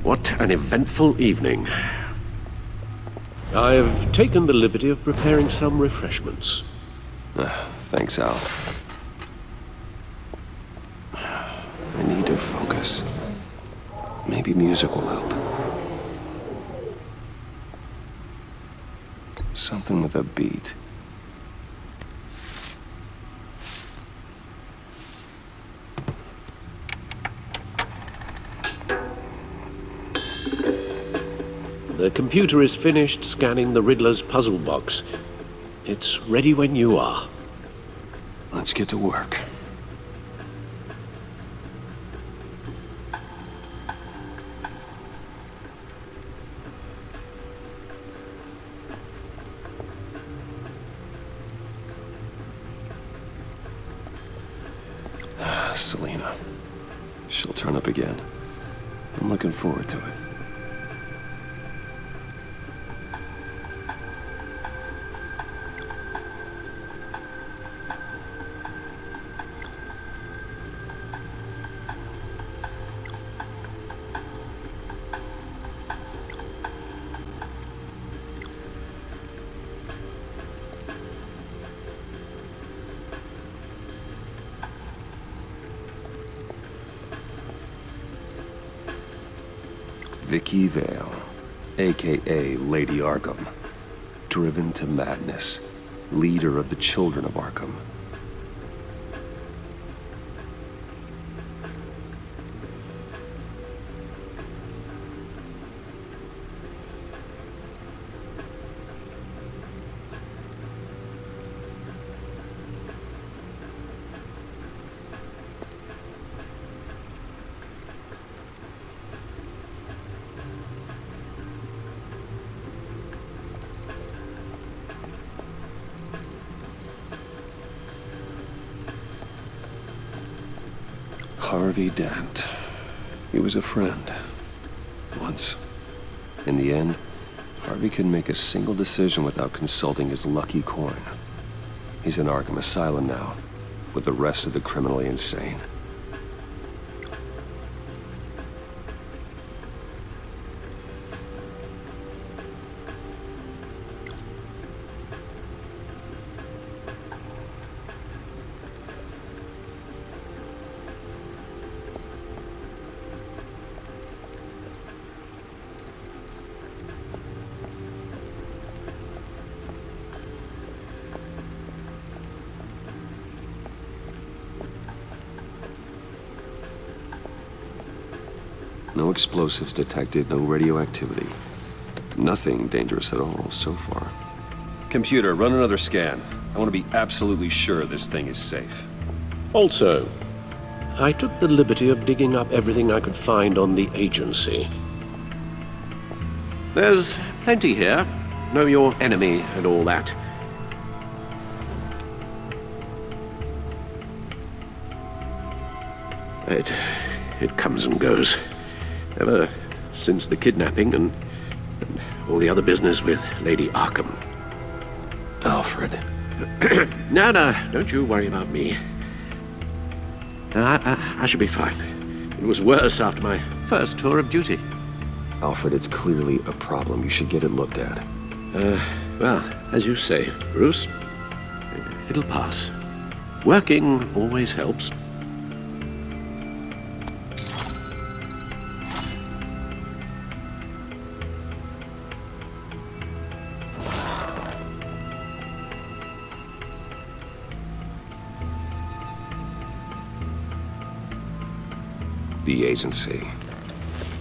What an eventful evening. I've taken the liberty of preparing some refreshments. Thanks, Al. I need to focus. Maybe music will help. Something with a beat. The computer is finished scanning the Riddler's puzzle box. It's ready when you are. Let's get to work. Selina. She'll turn up again. I'm looking forward to it. Vicky Vale, a.k.a. Lady Arkham. Driven to madness. Leader of the Children of Arkham. Harvey Dent. He was a friend. Once. In the end, Harvey couldn't make a single decision without consulting his lucky coin. He's in Arkham Asylum now, with the rest of the criminally insane. No explosives detected, no radioactivity. Nothing dangerous at all so far. Computer, run another scan. I want to be absolutely sure this thing is safe. Also, I took the liberty of digging up everything I could find on the agency. There's plenty here. Know your enemy and all that. It comes and goes. Ever since the kidnapping and all the other business with Lady Arkham. Alfred. No, don't you worry about me. I should be fine. It was worse after my first tour of duty. Alfred, it's clearly a problem. You should get it looked at. Well, as you say, Bruce, it'll pass. Working always helps. The agency.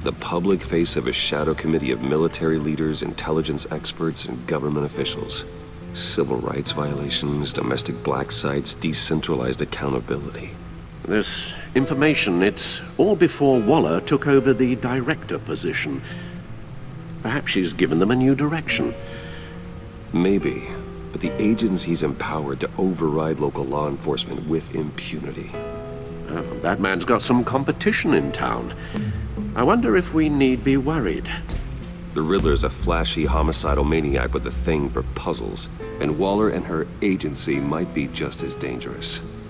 The public face of a shadow committee of military leaders, intelligence experts, and government officials. Civil rights violations, domestic black sites, decentralized accountability. This information, it's all before Waller took over the director position. Perhaps she's given them a new direction. Maybe, but the agency's empowered to override local law enforcement with impunity. That man's got some competition in town. I wonder if we need be worried. The Riddler's a flashy homicidal maniac with a thing for puzzles, and Waller and her agency might be just as dangerous.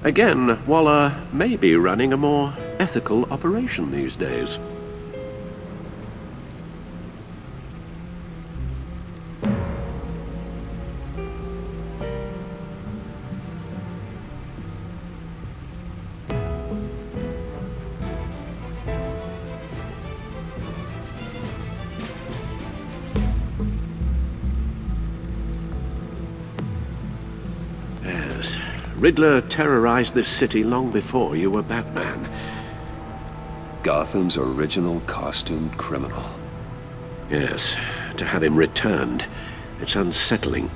Again, Waller may be running a more ethical operation these days. Riddler terrorized this city long before you were Batman. Gotham's original costumed criminal. Yes, to have him returned, it's unsettling.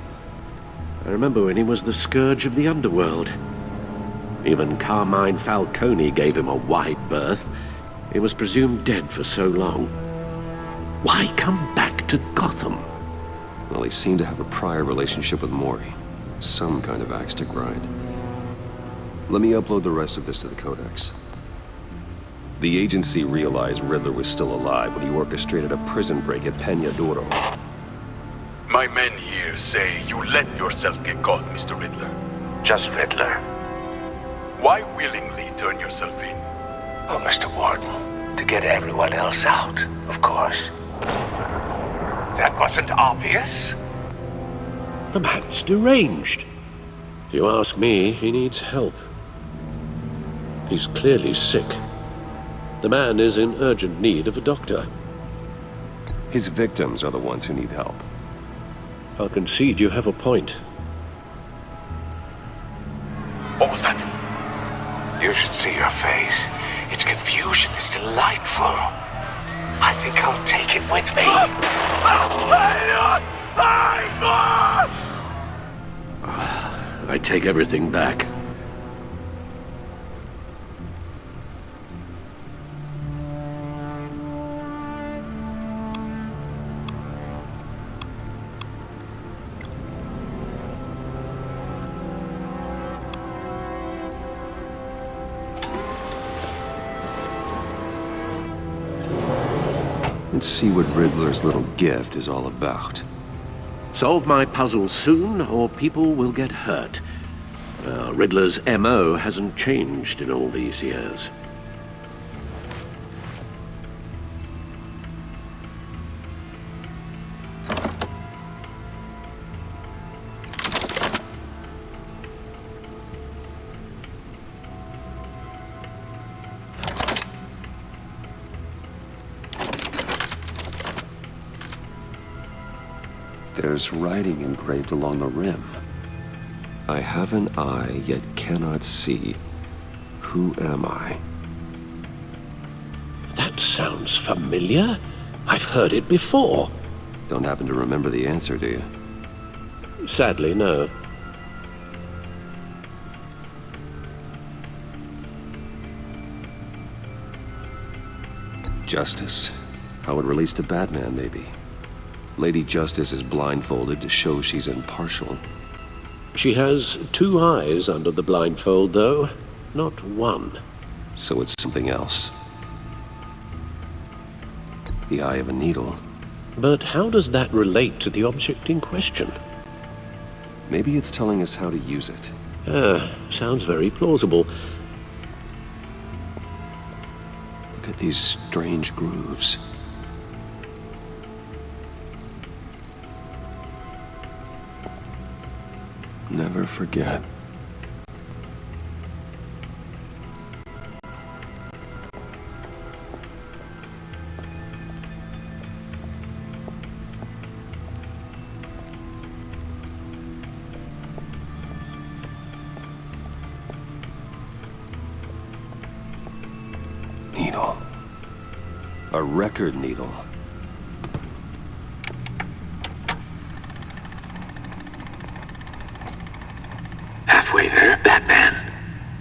I remember when he was the scourge of the underworld. Even Carmine Falcone gave him a wide berth. He was presumed dead for so long. Why come back to Gotham? Well, he seemed to have a prior relationship with Mori. Some kind of axe to grind. Let me upload the rest of this to the Codex. The agency realized Riddler was still alive when he orchestrated a prison break at Peña Duro. My men here say you let yourself get caught, Mr. Riddler. Just Riddler. Why willingly turn yourself in? Oh, Mr. Warden, to get everyone else out, of course. That wasn't obvious. The man's deranged. If you ask me, he needs help. He's clearly sick. The man is in urgent need of a doctor. His victims are the ones who need help. I'll concede you have a point. What was that? You should see your face. Its confusion is delightful. I think I'll take it with me. I take everything back. Let's see what Riddler's little gift is all about. Solve my puzzle soon, or people will get hurt. Riddler's MO hasn't changed in all these years. There's writing engraved along the rim. I have an eye, yet cannot see. Who am I? That sounds familiar. I've heard it before. Don't happen to remember the answer, do you? Sadly, no. Justice. How it relates to Batman, maybe. Lady Justice is blindfolded to show she's impartial. She has two eyes under the blindfold, though, not one. So it's something else. The eye of a needle. But how does that relate to the object in question? Maybe it's telling us how to use it. Sounds very plausible. Look at these strange grooves. Never forget. Needle. A record needle. Halfway there, Batman.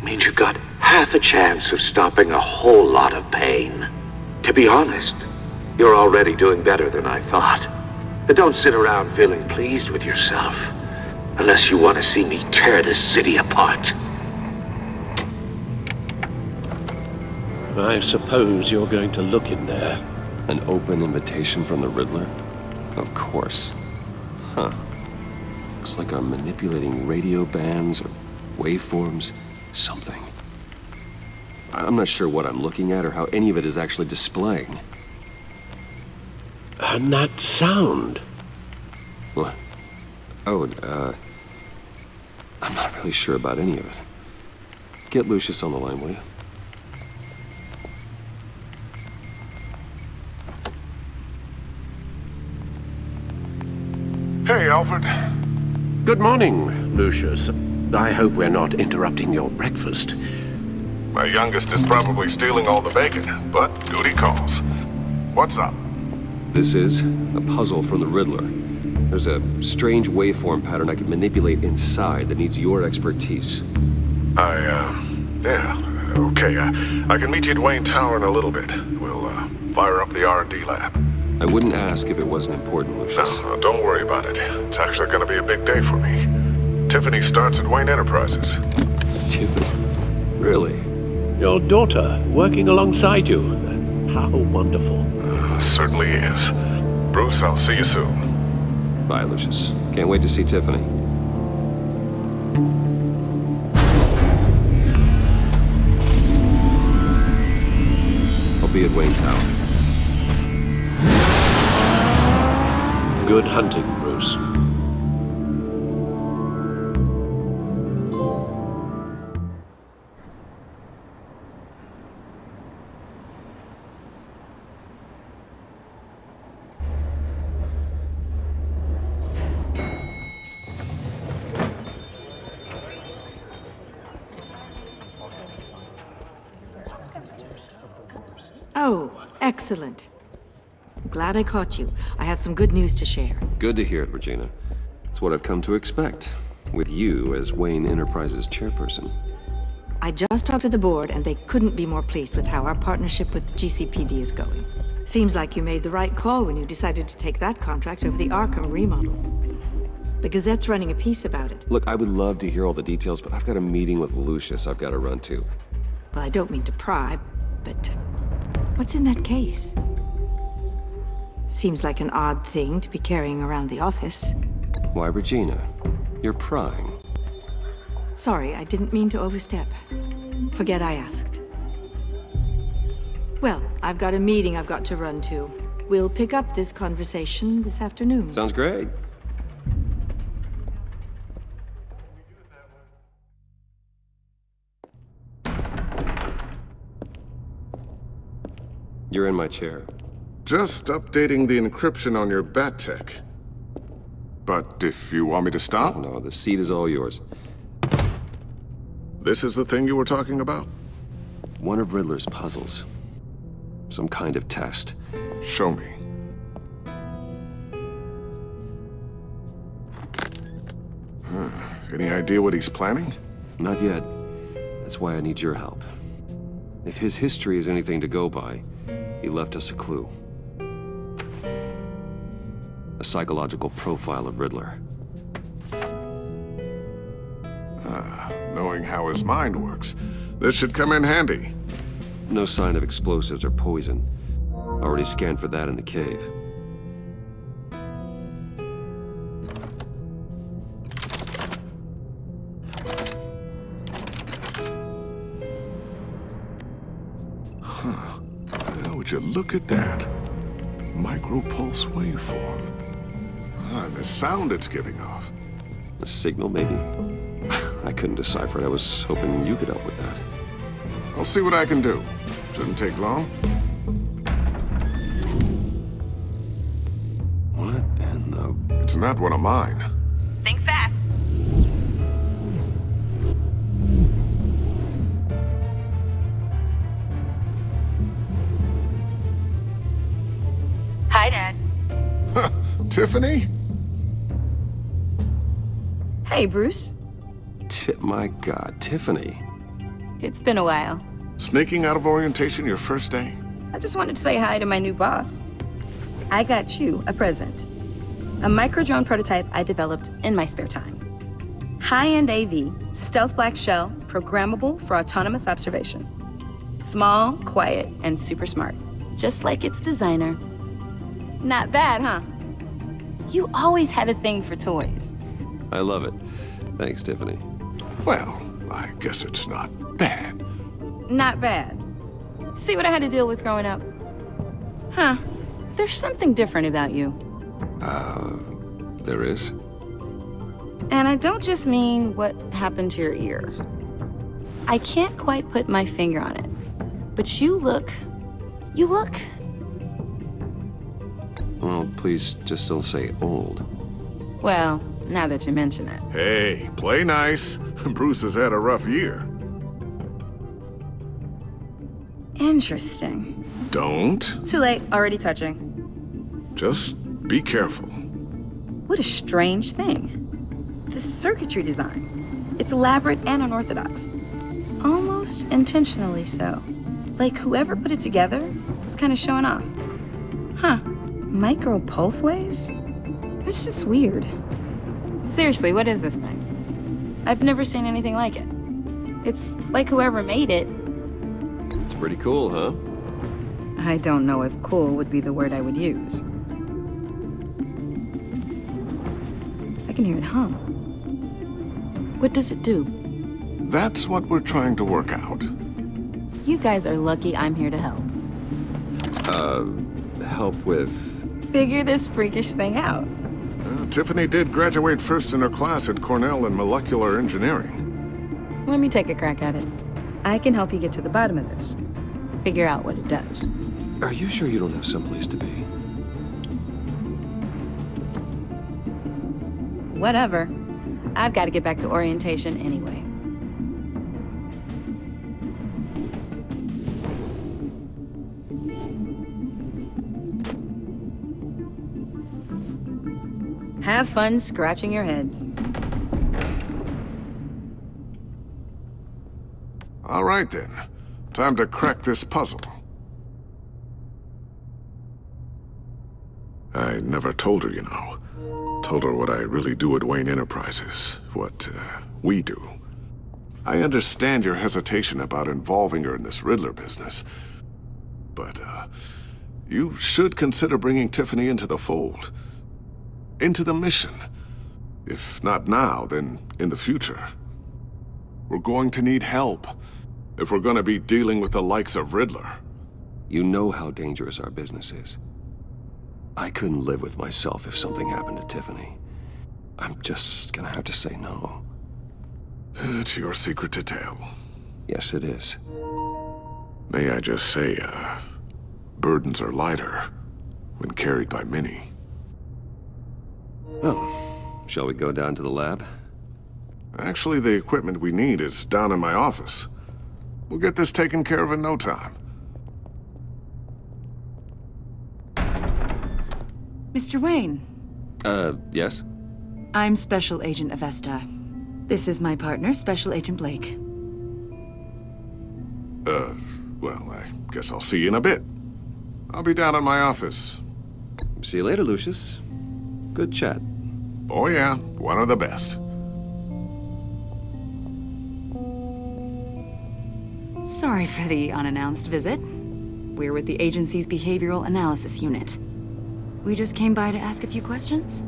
Means you've got half a chance of stopping a whole lot of pain. To be honest, you're already doing better than I thought. But don't sit around feeling pleased with yourself. Unless you want to see me tear this city apart. I suppose you're going to look in there. An open invitation from the Riddler? Of course. Huh. Looks like I'm manipulating radio bands or waveforms, something. I'm not sure what I'm looking at or how any of it is actually displaying. And that sound. What? Oh, I'm not really sure about any of it. Get Lucius on the line, will you? Hey, Alfred. Good morning, Lucius. I hope we're not interrupting your breakfast. My youngest is probably stealing all the bacon, but duty calls. What's up? This is a puzzle from the Riddler. There's a strange waveform pattern I can manipulate inside that needs your expertise. Yeah, okay. I can meet you at Wayne Tower in a little bit. We'll, fire up the R&D lab. I wouldn't ask if it wasn't important, Lucius. No, don't worry about it. It's actually gonna be a big day for me. Tiffany starts at Wayne Enterprises. Tiffany? Really? Your daughter, working alongside you. How wonderful. Certainly is. Bruce, I'll see you soon. Bye, Lucius. Can't wait to see Tiffany. I'll be at Wayne Tower. Good hunting, Bruce. Oh, excellent. I'm glad I caught you. I have some good news to share. Good to hear it, Regina. It's what I've come to expect, with you as Wayne Enterprises chairperson. I just talked to the board, and they couldn't be more pleased with how our partnership with GCPD is going. Seems like you made the right call when you decided to take that contract over the Arkham remodel. The Gazette's running a piece about it. Look, I would love to hear all the details, but I've got a meeting with Lucius I've got to run to. Well, I don't mean to pry, but what's in that case? Seems like an odd thing to be carrying around the office. Why, Regina? You're prying. Sorry, I didn't mean to overstep. Forget I asked. Well, I've got a meeting I've got to run to. We'll pick up this conversation this afternoon. Sounds great. You're in my chair. Just updating the encryption on your Bat-Tech. But if you want me to stop, No, the seat is all yours. this is the thing you were talking about? One of Riddler's puzzles. Some kind of test. Show me. Any idea what he's planning? Not yet. That's why I need your help. If his history is anything to go by, he left us a clue. A psychological profile of Riddler. Knowing how his mind works, this should come in handy. No sign of explosives or poison. Already scanned for that in the cave. Would you look at that? Micropulse waveform. And the sound it's giving off. A signal, maybe? I couldn't decipher it. I was hoping you could help with that. I'll see what I can do. Shouldn't take long. What in the... It's not one of mine. Think fast. Hi, Dad. Tiffany? Hey, Bruce. My God, Tiffany. It's been a while. Sneaking out of orientation your first day? I just wanted to say hi to my new boss. I got you a present. A micro-drone prototype I developed in my spare time. High-end AV, stealth black shell, programmable for autonomous observation. Small, quiet, and super smart. Just like its designer. Not bad, huh? You always had a thing for toys. I love it. Thanks, Tiffany. Well, I guess it's not bad. Not bad. See what I had to deal with growing up? Huh. There's something different about you. There is? And I don't just mean what happened to your ear. I can't quite put my finger on it. But you look... Well, please just don't say old. Well, now that you mention it. Hey, play nice. Bruce has had a rough year. Interesting. Don't. Too late, already touching. Just be careful. What a strange thing. The circuitry design. It's elaborate and unorthodox. Almost intentionally so. Like whoever put it together was kind of showing off. Huh. Micro pulse waves? It's just weird. Seriously, what is this thing? I've never seen anything like it. It's like whoever made it. It's pretty cool, huh? I don't know if cool would be the word I would use. I can hear it hum. What does it do? That's what we're trying to work out. You guys are lucky I'm here to help. Help with... Figure this freakish thing out. Tiffany did graduate first in her class at Cornell in molecular engineering. Let me take a crack at it. I can help you get to the bottom of this. Figure out what it does. Are you sure you don't have someplace to be? Whatever. I've got to get back to orientation anyway. Have fun scratching your heads. All right then. Time to crack this puzzle. I never told her, you know. Told her what I really do at Wayne Enterprises. What, we do. I understand your hesitation about involving her in this Riddler business. But, you should consider bringing Tiffany into the fold. Into the mission. If not now, then in the future. We're going to need help if we're going to be dealing with the likes of Riddler. You know how dangerous our business is. I couldn't live with myself if something happened to Tiffany. I'm just gonna have to say no. It's your secret to tell. Yes, it is. May I just say, burdens are lighter when carried by many. Well, shall we go down to the lab? Actually, the equipment we need is down in my office. We'll get this taken care of in no time. Mr. Wayne, Yes? I'm Special Agent Avesta. This is my partner, Special Agent Blake. Well, I guess I'll see you in a bit. I'll be down in my office. See you later, Lucius. Good chat. Oh yeah, one of the best. Sorry for the unannounced visit. We're with the agency's Behavioral Analysis Unit. We just came by to ask a few questions.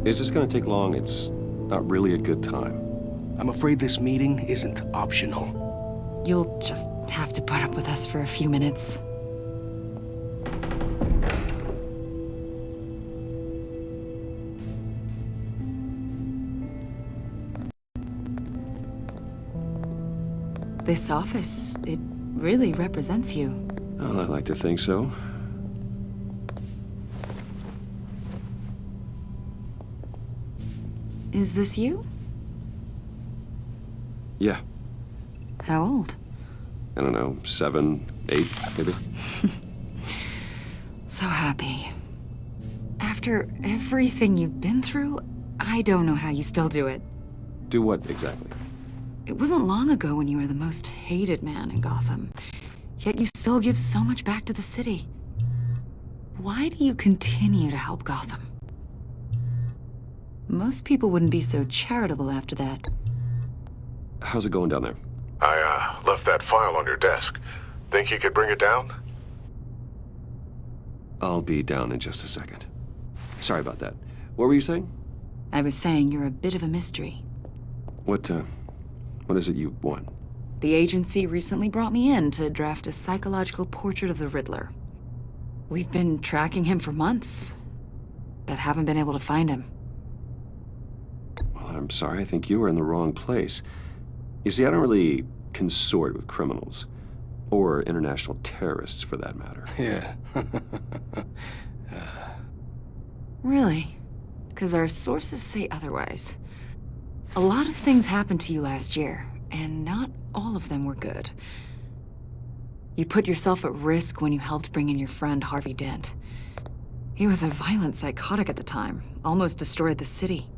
Is this gonna take long? It's not really a good time. I'm afraid this meeting isn't optional. You'll just have to put up with us for a few minutes. This office, it really represents you. Well, I'd like to think so. Is this you? Yeah. How old? I don't know, 7, 8, maybe? So happy. After everything you've been through, I don't know how you still do it. Do what exactly? It wasn't long ago when you were the most hated man in Gotham. Yet you still give so much back to the city. Why do you continue to help Gotham? Most people wouldn't be so charitable after that. How's it going down there? I, left that file on your desk. Think you could bring it down? I'll be down in just a second. Sorry about that. What were you saying? I was saying you're a bit of a mystery. What is it you want? The agency recently brought me in to draft a psychological portrait of the Riddler. We've been tracking him for months, but haven't been able to find him. Well, I'm sorry, I think you were in the wrong place. You see, I don't really consort with criminals. Or international terrorists, for that matter. Yeah. Really? because our sources say otherwise. A lot of things happened to you last year, and not all of them were good. You put yourself at risk when you helped bring in your friend Harvey Dent. He was a violent psychotic at the time, almost destroyed the city.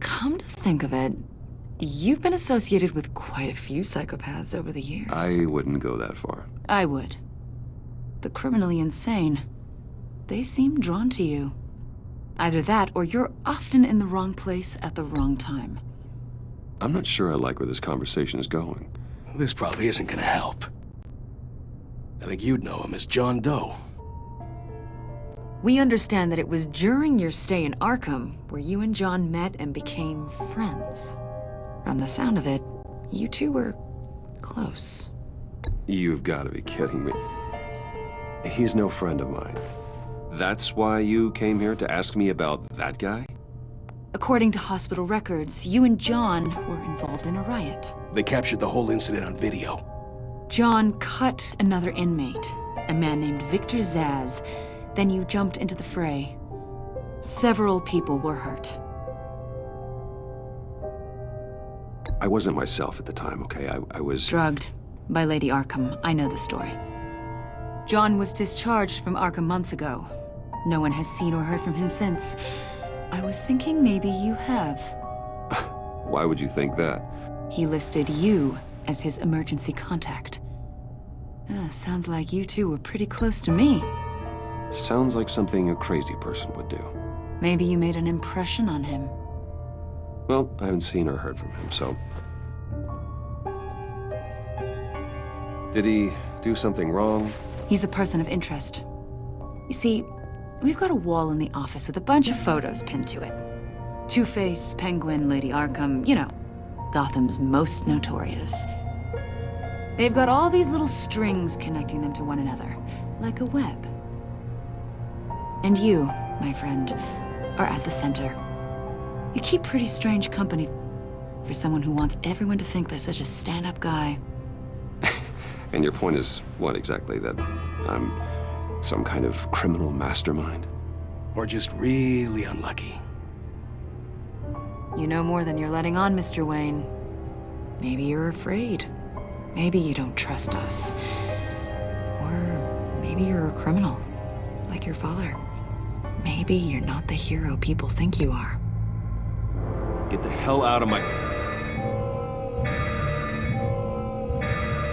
Come to think of it, you've been associated with quite a few psychopaths over the years. I wouldn't go that far. I would. The criminally insane, they seem drawn to you. Either that, or you're often in the wrong place at the wrong time. I'm not sure I like where this conversation is going. This probably isn't gonna help. I think you'd know him as John Doe. We understand that it was during your stay in Arkham where you and John met and became friends. From the sound of it, you two were close. You've got to be kidding me. He's no friend of mine. That's why you came here to ask me about that guy? According to hospital records, you and John were involved in a riot. They captured the whole incident on video. John cut another inmate, a man named Victor Zsasz. Then you jumped into the fray. Several people were hurt. I wasn't myself at the time, okay? I was... Drugged by Lady Arkham. I know the story. John was discharged from Arkham months ago. No one has seen or heard from him since. I was thinking maybe you have. Why would you think that? He listed you as his emergency contact. Sounds like you two were pretty close to me. Sounds like something a crazy person would do. Maybe you made an impression on him. Well, I haven't seen or heard from him, so... Did he do something wrong? He's a person of interest. You see, we've got a wall in the office with a bunch of photos pinned to it. Two-Face, Penguin, Lady Arkham, you know, Gotham's most notorious. They've got all these little strings connecting them to one another, like a web. And you, my friend, are at the center. You keep pretty strange company for someone who wants everyone to think they're such a stand-up guy. And your point is what exactly? That I'm some kind of criminal mastermind? Or just really unlucky. You know more than you're letting on, Mr. Wayne. Maybe you're afraid. Maybe you don't trust us. Or maybe you're a criminal, like your father. Maybe you're not the hero people think you are. Get the hell out of my...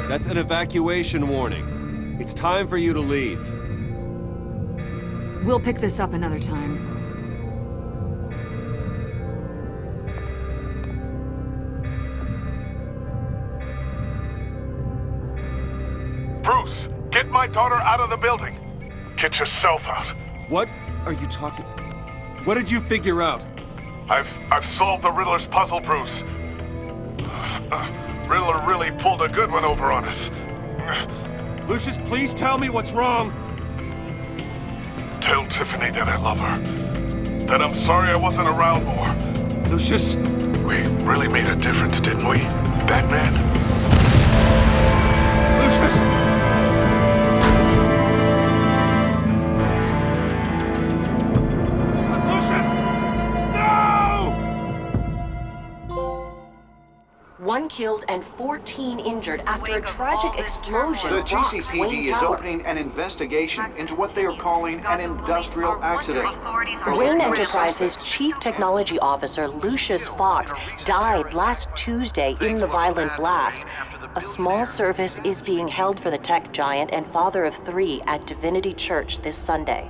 That's an evacuation warning. It's time for you to leave. We'll pick this up another time. Bruce, get my daughter out of the building. Get yourself out. What are you talking... What did you figure out? I've solved the Riddler's puzzle, Bruce. Riddler really pulled a good one over on us. Lucius, please tell me what's wrong. Tell Tiffany that I love her. That I'm sorry I wasn't around more. Lucius? We really made a difference, didn't we, Batman? Lucius! One killed and 14 injured after a tragic explosion The rocks Wayne GCPD is Tower. opening an investigation into what they are calling an industrial accident. Wayne Enterprises' Chief Technology Officer Lucius Fox died last Tuesday in the violent blast. A small service is being held for the tech giant and father of 3 at Divinity Church this Sunday.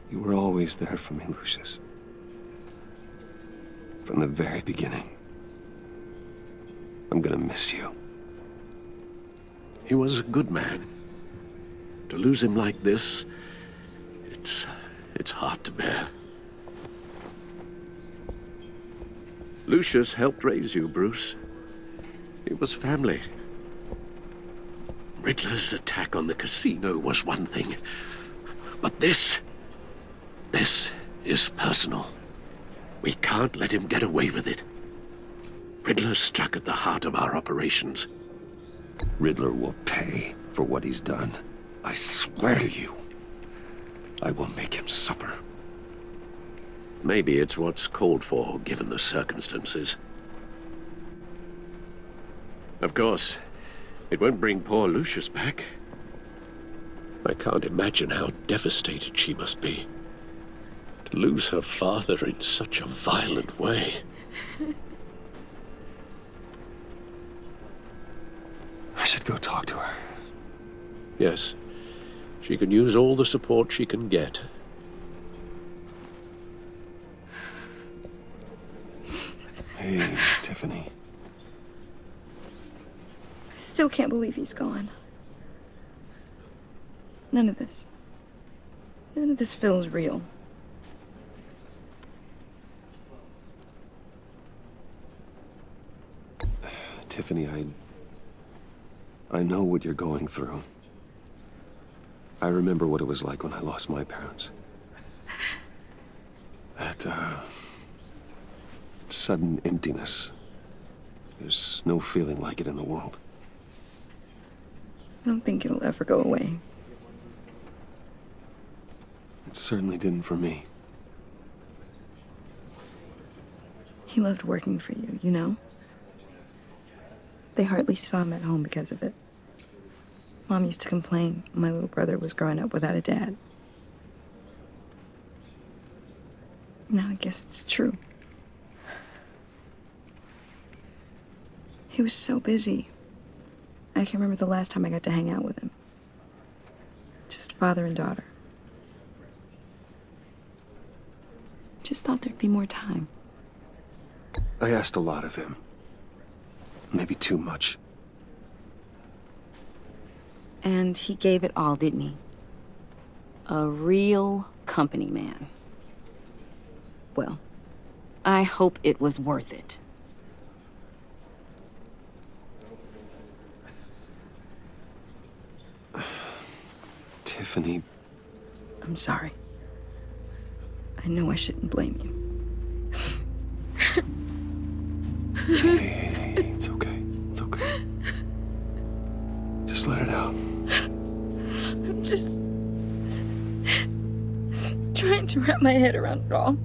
You were always there for me, Lucius. From the very beginning. I'm gonna miss you. He was a good man. To lose him like this, it's hard to bear. Lucius helped raise you, Bruce. It was family. Riddler's attack on the casino was one thing, but this is personal. We can't let him get away with it. Riddler struck at the heart of our operations. Riddler will pay for what he's done. I swear to you, I will make him suffer. Maybe it's what's called for, given the circumstances. Of course, it won't bring poor Lucius back. I can't imagine how devastated she must be. To lose her father in such a violent way. I should go talk to her. Yes, she can use all the support she can get. Hey, Tiffany. I still can't believe he's gone. None of this feels real. Tiffany, I know what you're going through. I remember what it was like when I lost my parents. That, sudden emptiness. There's no feeling like it in the world. I don't think it'll ever go away. It certainly didn't for me. He loved working for you, you know? They hardly saw him at home because of it. Mom used to complain my little brother was growing up without a dad. Now I guess it's true. He was so busy. I can't remember the last time I got to hang out with him. Just father and daughter. Just thought there'd be more time. I asked a lot of him. Maybe too much. And he gave it all, didn't he? A real company man. Well, I hope it was worth it. Tiffany. I'm sorry. I know I shouldn't blame you. Hey, it's okay. It's okay. Just let it out. I'm just trying to wrap my head around it all.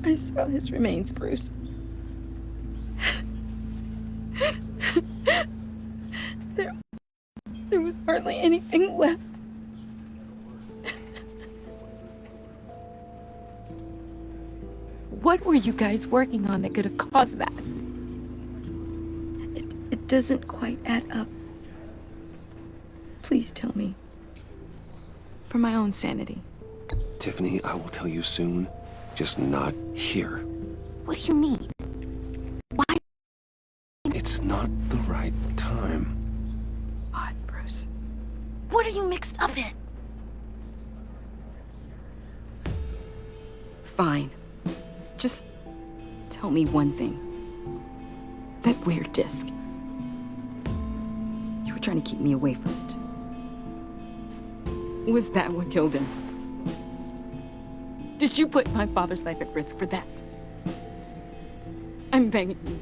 I saw his remains, Bruce. There was hardly anything left. What were you guys working on that could have caused that? It doesn't quite add up. Please tell me. For my own sanity. Tiffany, I will tell you soon. Just not here. What do you mean? Why? It's not the right time. Odd, Bruce. What are you mixed up in? Fine. Just tell me one thing. That weird disc. You were trying to keep me away from it. Was that what killed him? Did you put my father's life at risk for that? I'm begging you.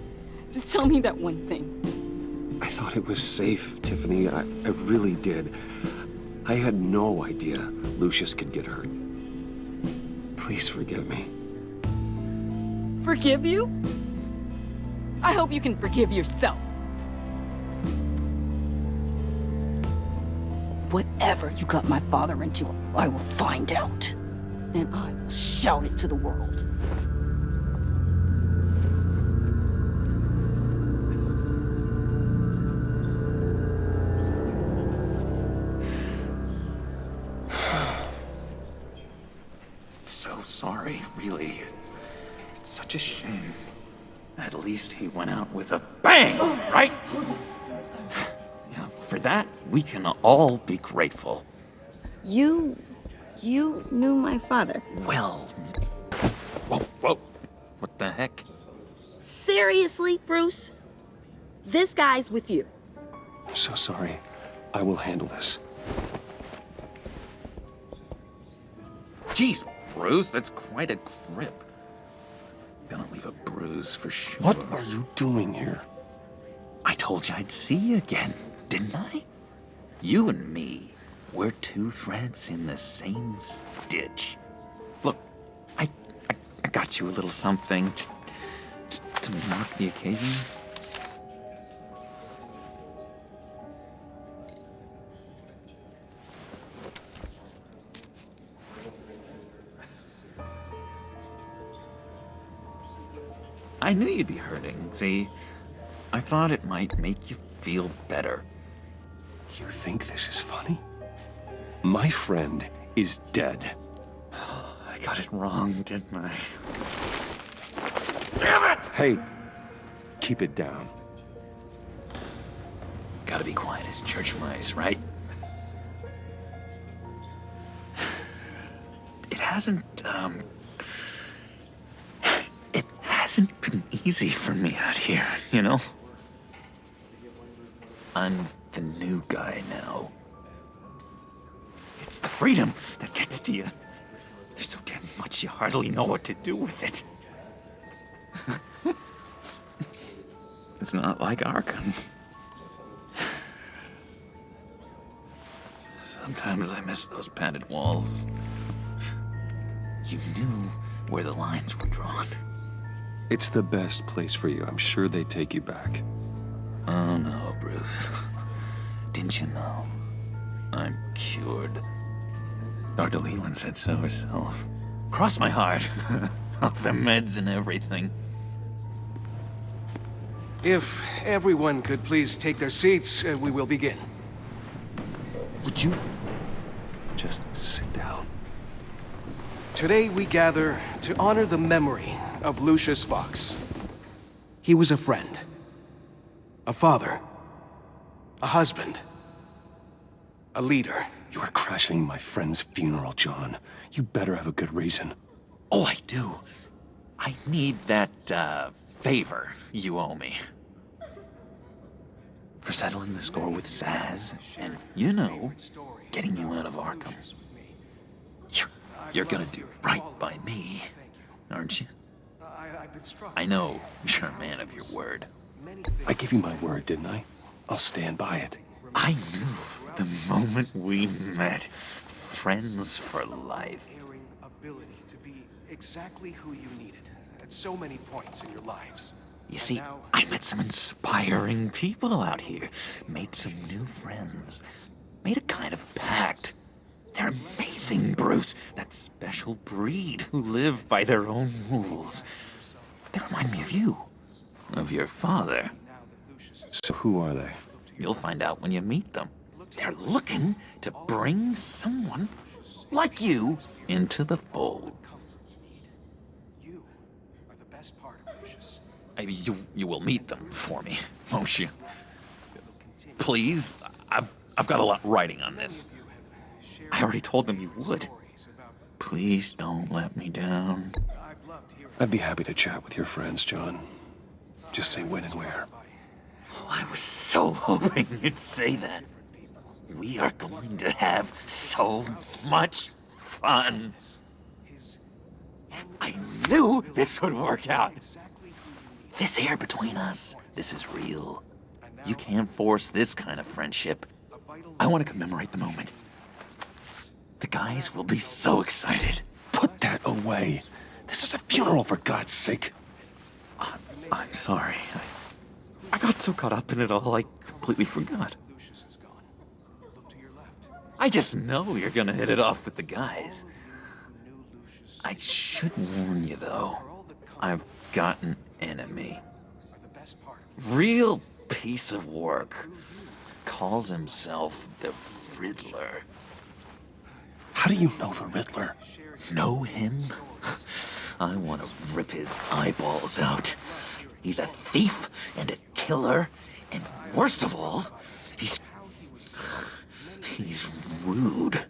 Just tell me that one thing. I thought it was safe, Tiffany. I really did. I had no idea Lucius could get hurt. Please forgive me. Forgive you? I hope you can forgive yourself. Whatever you got my father into, I will find out. And I will shout it to the world. So sorry, really. It's such a shame. At least he went out with a bang, right? Yeah, for that, we can all be grateful. You knew my father. Well... Whoa. What the heck? Seriously, Bruce? This guy's with you. I'm so sorry. I will handle this. Jeez, Bruce, that's quite a grip. Gonna leave a bruise Bruce, for sure. What are you doing here? I told you I'd see you again, didn't I? You and me, we're two threads in the same stitch. Look, I got you a little something, just to mark the occasion. I knew you'd be hurting, see? I thought it might make you feel better. You think this is funny? My friend is dead. I got it wrong, didn't I? Damn it! Hey, keep it down. Gotta be quiet as church mice, right? It hasn't been easy for me out here, you know? I'm the new guy now. It's the freedom that gets to you. There's so damn much you hardly know what to do with it. It's not like Arkham. Sometimes I miss those padded walls. You knew where the lines were drawn. It's the best place for you. I'm sure they take you back. Oh no, Bruce. Didn't you know? I'm cured. Dr. Leland said so herself. Cross my heart. Off the meds and everything. If everyone could please take their seats, we will begin. Would you just sit down? Today we gather to honor the memory of Lucius Fox. He was a friend, a father, a husband, a leader. You are crashing my friend's funeral, John. You better have a good reason. Oh, I do. I need that, favor you owe me. For settling the score with Zsasz, and, you know, getting you out of Arkham. You're gonna do right by me, aren't you? I know you're a man of your word. I gave you my word, didn't I? I'll stand by it. I knew the moment we met. Friends for life. Ability to be exactly who you needed at so many points in your lives. You see, I met some inspiring people out here. Made some new friends. Made a kind of pact. They're amazing, Bruce. That special breed who live by their own rules. They remind me of you. Of your father. So who are they? You'll find out when you meet them. They're looking to bring someone like you into the fold. You are the best part of Lucius. You will meet them for me, won't you? Please, I've got a lot writing on this. I already told them you would. Please don't let me down. I'd be happy to chat with your friends, John. Just say when and where. Oh, I was so hoping you'd say that. We are going to have so much fun. I knew this would work out. This air between us, this is real. You can't force this kind of friendship. I want to commemorate the moment. The guys will be so excited. Put that away. This is a funeral, for God's sake. I'm sorry. I got so caught up in it all, I completely forgot. I just know you're gonna hit it off with the guys. I should warn you, though. I've got an enemy. Real piece of work. Calls himself the Riddler. How do you know the Riddler? Know him? I want to rip his eyeballs out. He's a thief and a killer, and worst of all, he's rude.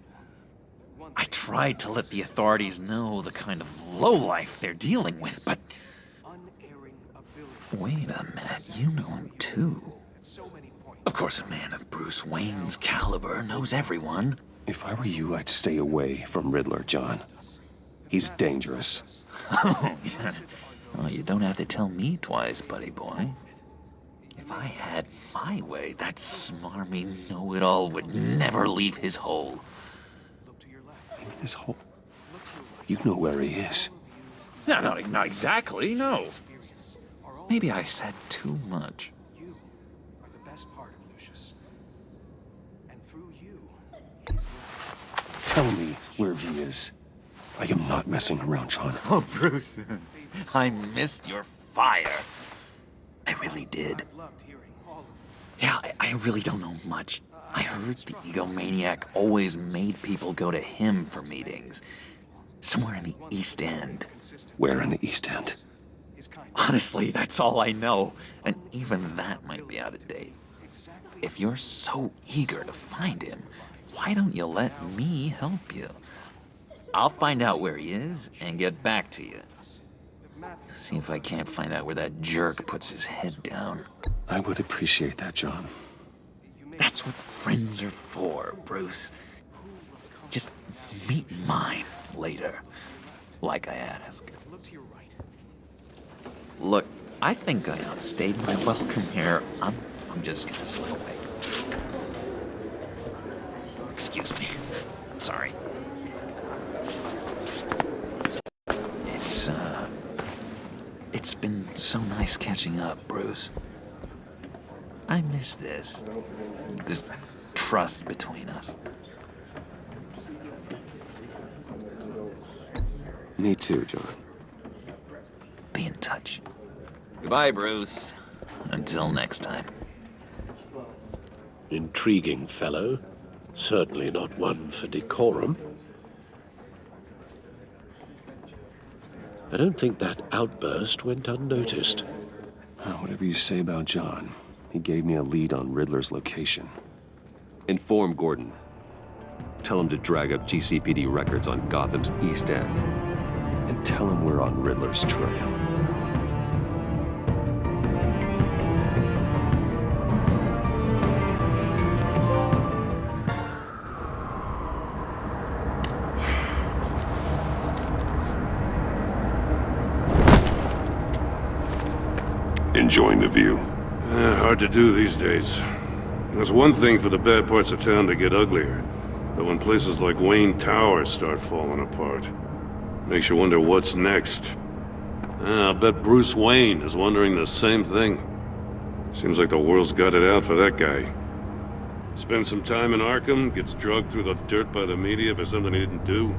I tried to let the authorities know the kind of lowlife they're dealing with, but... Wait a minute, you know him too. Of course, a man of Bruce Wayne's caliber knows everyone. If I were you, I'd stay away from Riddler, John. He's dangerous. Oh, yeah. Oh, you don't have to tell me twice, buddy boy. If I had my way, that smarmy know-it-all would never leave his hole. His hole? You know where he is. No, not exactly, no. Maybe I said too much. You are the best part of Lucius. And through you, Tell me where he is. I am not messing around, John. Oh, Bruce, I missed your fire. I really did. Yeah, I really don't know much. I heard the egomaniac always made people go to him for meetings. Somewhere in the East End. Where in the East End? Honestly, that's all I know. And even that might be out of date. If you're so eager to find him, why don't you let me help you? I'll find out where he is and get back to you. See if I can't find out where that jerk puts his head down. I would appreciate that, John. That's what friends are for, Bruce. Just meet mine later, like I asked. Look, I think I outstayed my welcome here. I'm just gonna slip away. Excuse me. I'm sorry. It's been so nice catching up, Bruce. I miss this trust between us. Me too, John. Be in touch. Goodbye, Bruce. Until next time. Intriguing fellow. Certainly not one for decorum. I don't think that outburst went unnoticed. Whatever you say about John, he gave me a lead on Riddler's location. Inform Gordon. Tell him to drag up GCPD records on Gotham's East End. And tell him we're on Riddler's trail. Enjoying the view? Hard to do these days. There's one thing for the bad parts of town to get uglier, but when places like Wayne Tower start falling apart, makes you wonder what's next. I'll bet Bruce Wayne is wondering the same thing. Seems like the world's got it out for that guy. Spends some time in Arkham, gets drugged through the dirt by the media for something he didn't do.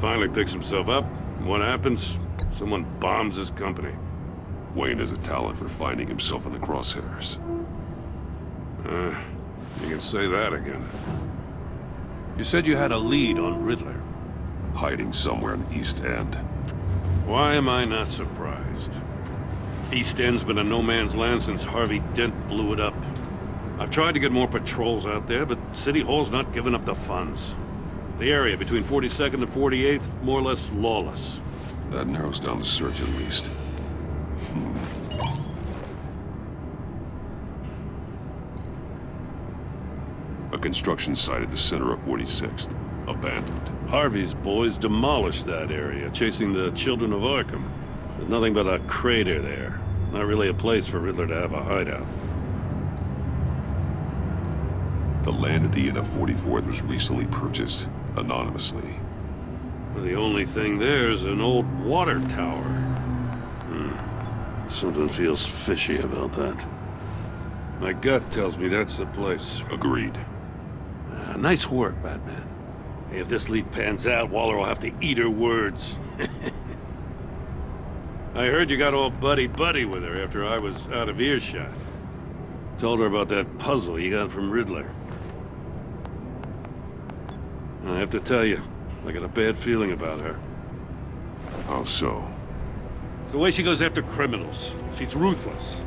Finally picks himself up, and what happens? Someone bombs his company. Wayne has a talent for finding himself in the crosshairs. You can say that again. You said you had a lead on Riddler. Hiding somewhere in the East End. Why am I not surprised? East End's been a no-man's land since Harvey Dent blew it up. I've tried to get more patrols out there, but City Hall's not giving up the funds. The area between 42nd and 48th, more or less lawless. That narrows down the search at least. A construction site at the center of 46th. Abandoned. Harvey's boys demolished that area, chasing the children of Arkham. There's nothing but a crater there. Not really a place for Riddler to have a hideout. The land at the end of 44th was recently purchased, anonymously. The only thing there is an old water tower. Something feels fishy about that. My gut tells me that's the place. Agreed. Nice work, Batman. Hey, if this lead pans out, Waller will have to eat her words. I heard you got all buddy-buddy with her after I was out of earshot. Told her about that puzzle you got from Riddler. I have to tell you, I got a bad feeling about her. How so? It's the way she goes after criminals. She's ruthless.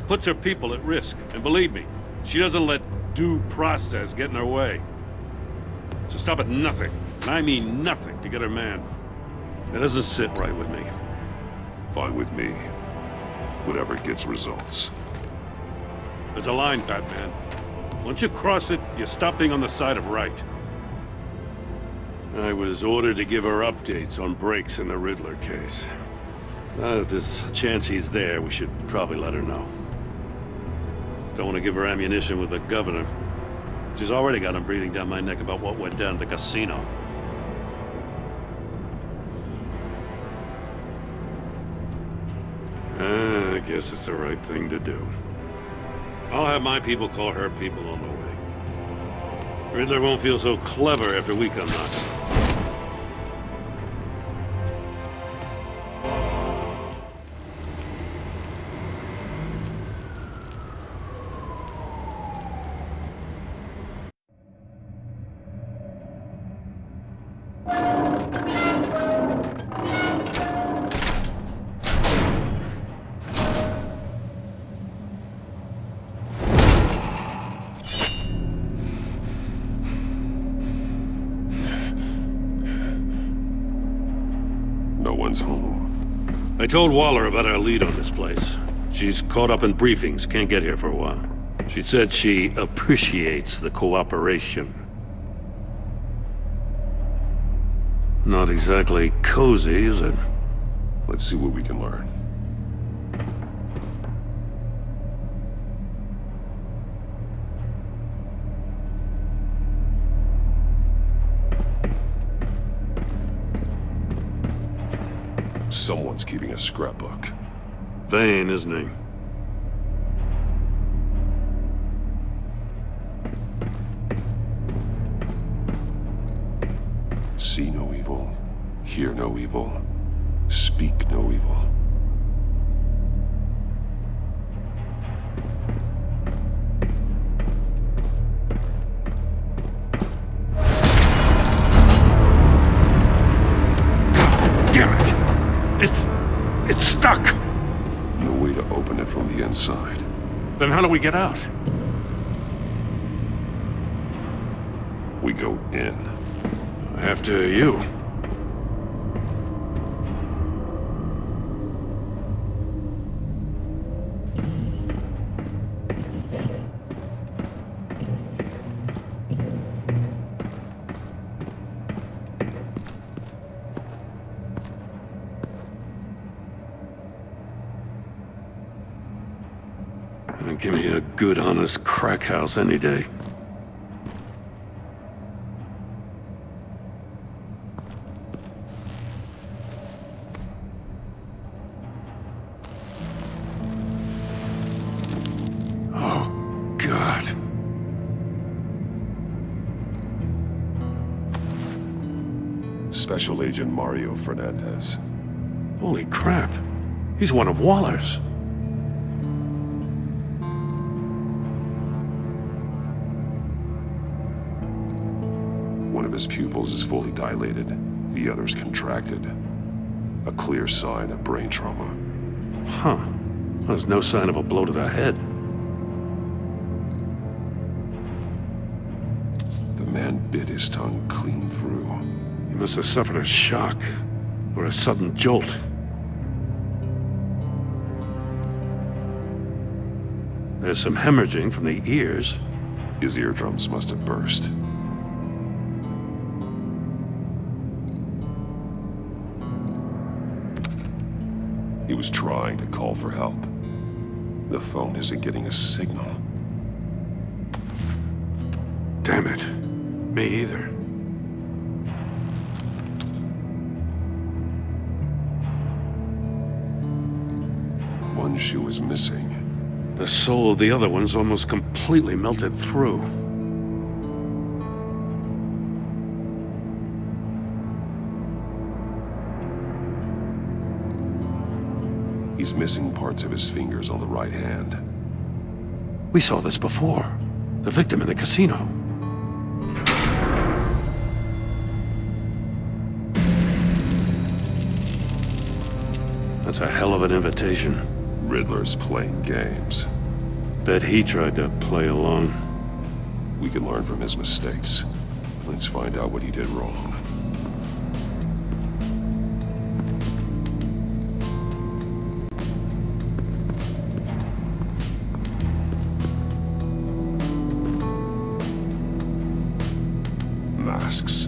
Puts her people at risk. And believe me, she doesn't let due process get in her way. She'll stop at nothing, and I mean nothing, to get her man. That doesn't sit right with me. Fine with me. Whatever gets results. There's a line, Batman. Once you cross it, you stop being on the side of right. I was ordered to give her updates on breaks in the Riddler case. If there's a chance he's there, we should probably let her know. Don't want to give her ammunition with the governor. She's already got him breathing down my neck about what went down at the casino. I guess it's the right thing to do. I'll have my people call her people on the way. Riddler won't feel so clever after we come knocking. Home. I told Waller about our lead on this place. She's caught up in briefings, can't get here for a while. She said she appreciates the cooperation. Not exactly cozy, is it? Let's see what we can learn. Someone's keeping a scrapbook. Vane, isn't he? See no evil, hear no evil, speak no evil. It's stuck! No way to open it from the inside. Then how do we get out? We go in. After you. Give me a good, honest crack house any day. Oh, God. Special Agent Mario Fernandez. Holy crap. He's one of Waller's. One of his pupils is fully dilated, the other's contracted. A clear sign of brain trauma. Huh. There's no sign of a blow to the head. The man bit his tongue clean through. He must have suffered a shock, or a sudden jolt. There's some hemorrhaging from the ears. His eardrums must have burst. He was trying to call for help. The phone isn't getting a signal. Damn it. Me either. One shoe is missing. The soul of the other one's almost completely melted through. He's missing parts of his fingers on the right hand. We saw this before. The victim in the casino. That's a hell of an invitation. Riddler's playing games. Bet he tried to play along. We can learn from his mistakes. Let's find out what he did wrong. Masks.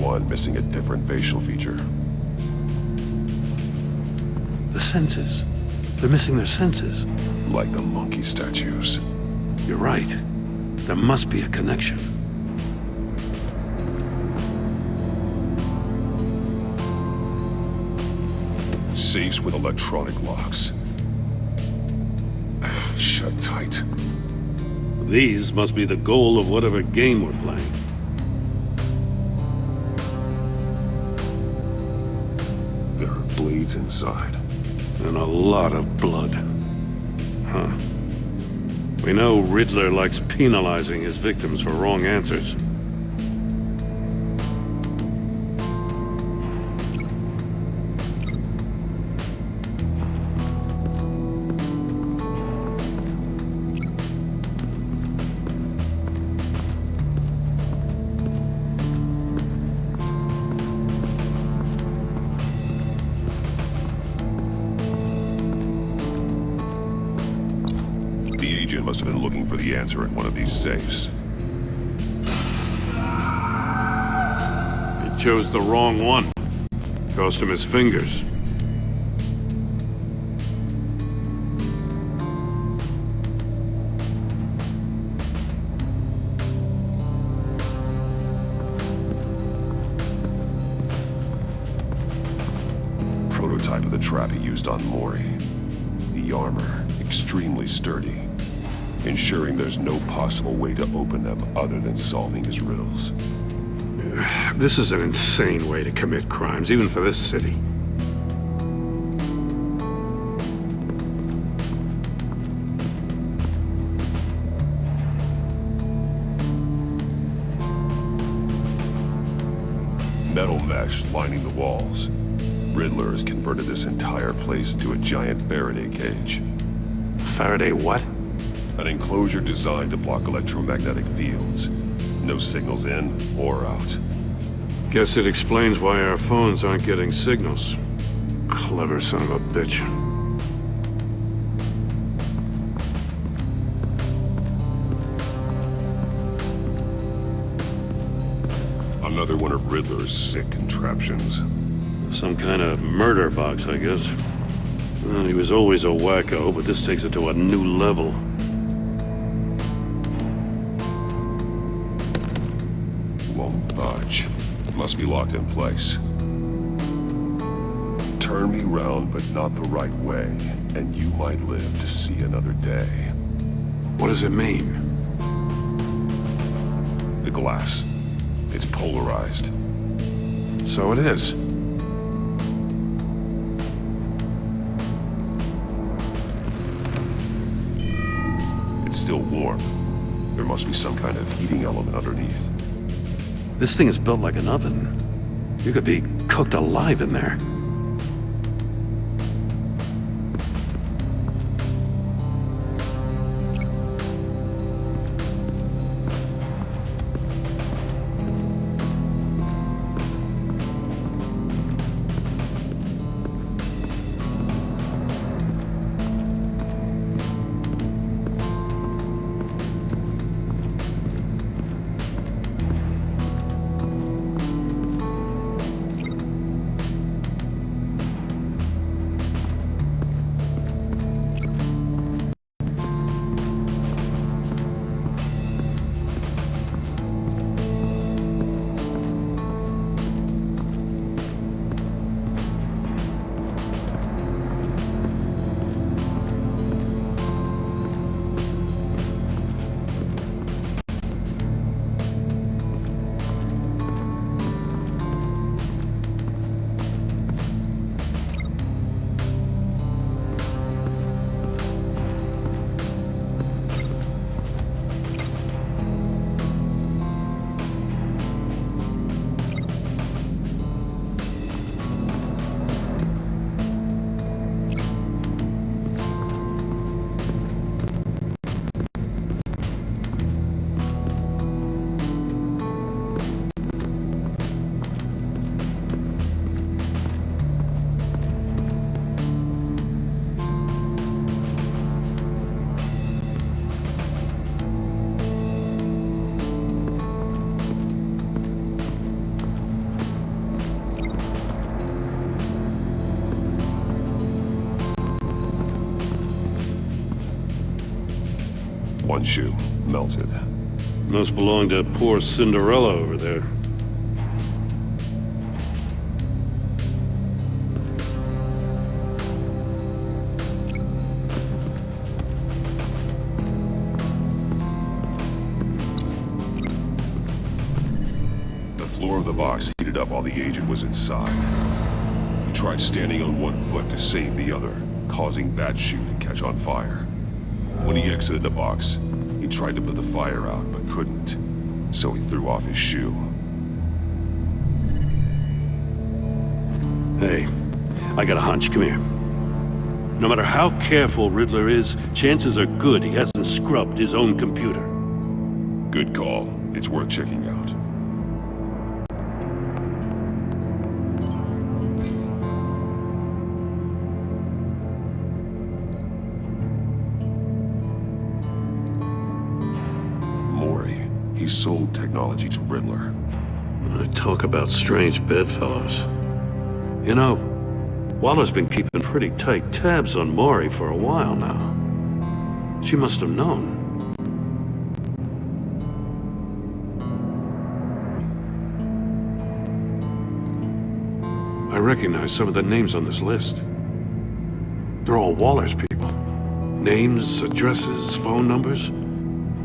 one missing a different facial feature. The senses. They're missing their senses. Like the monkey statues. You're right. There must be a connection. Safes with electronic locks. Shut tight. These must be the goal of whatever game we're playing. There are blades inside. And a lot of blood. Huh. We know Riddler likes penalizing his victims for wrong answers. Must have been looking for the answer in one of these safes. He chose the wrong one. Cost him his fingers. Prototype of the trap he used on Mori. The armor, extremely sturdy. Ensuring there's no possible way to open them other than solving his riddles. This is an insane way to commit crimes, even for this city. Metal mesh lining the walls. Riddler has converted this entire place into a giant Faraday cage. Faraday what? An enclosure designed to block electromagnetic fields. No signals in or out. Guess it explains why our phones aren't getting signals. Clever son of a bitch. Another one of Riddler's sick contraptions. Some kind of murder box, I guess. Well, he was always a wacko, but this takes it to a new level. Won't budge. Must be locked in place. Turn me round, but not the right way, and you might live to see another day. What does it mean? The glass. It's polarized. So it is. It's still warm. There must be some kind of heating element underneath. This thing is built like an oven. You could be cooked alive in there. One shoe, melted. Must belong to poor Cinderella over there. The floor of the box heated up while the agent was inside. He tried standing on one foot to save the other, causing that shoe to catch on fire. When he exited the box, he tried to put the fire out, but couldn't. So he threw off his shoe. Hey, I got a hunch. Come here. No matter how careful Riddler is, chances are good he hasn't scrubbed his own computer. Good call. It's worth checking out. He sold technology to Riddler. Talk about strange bedfellows. You know, Waller's been keeping pretty tight tabs on Maury for a while now. She must have known. I recognize some of the names on this list. They're all Waller's people. Names, addresses, phone numbers.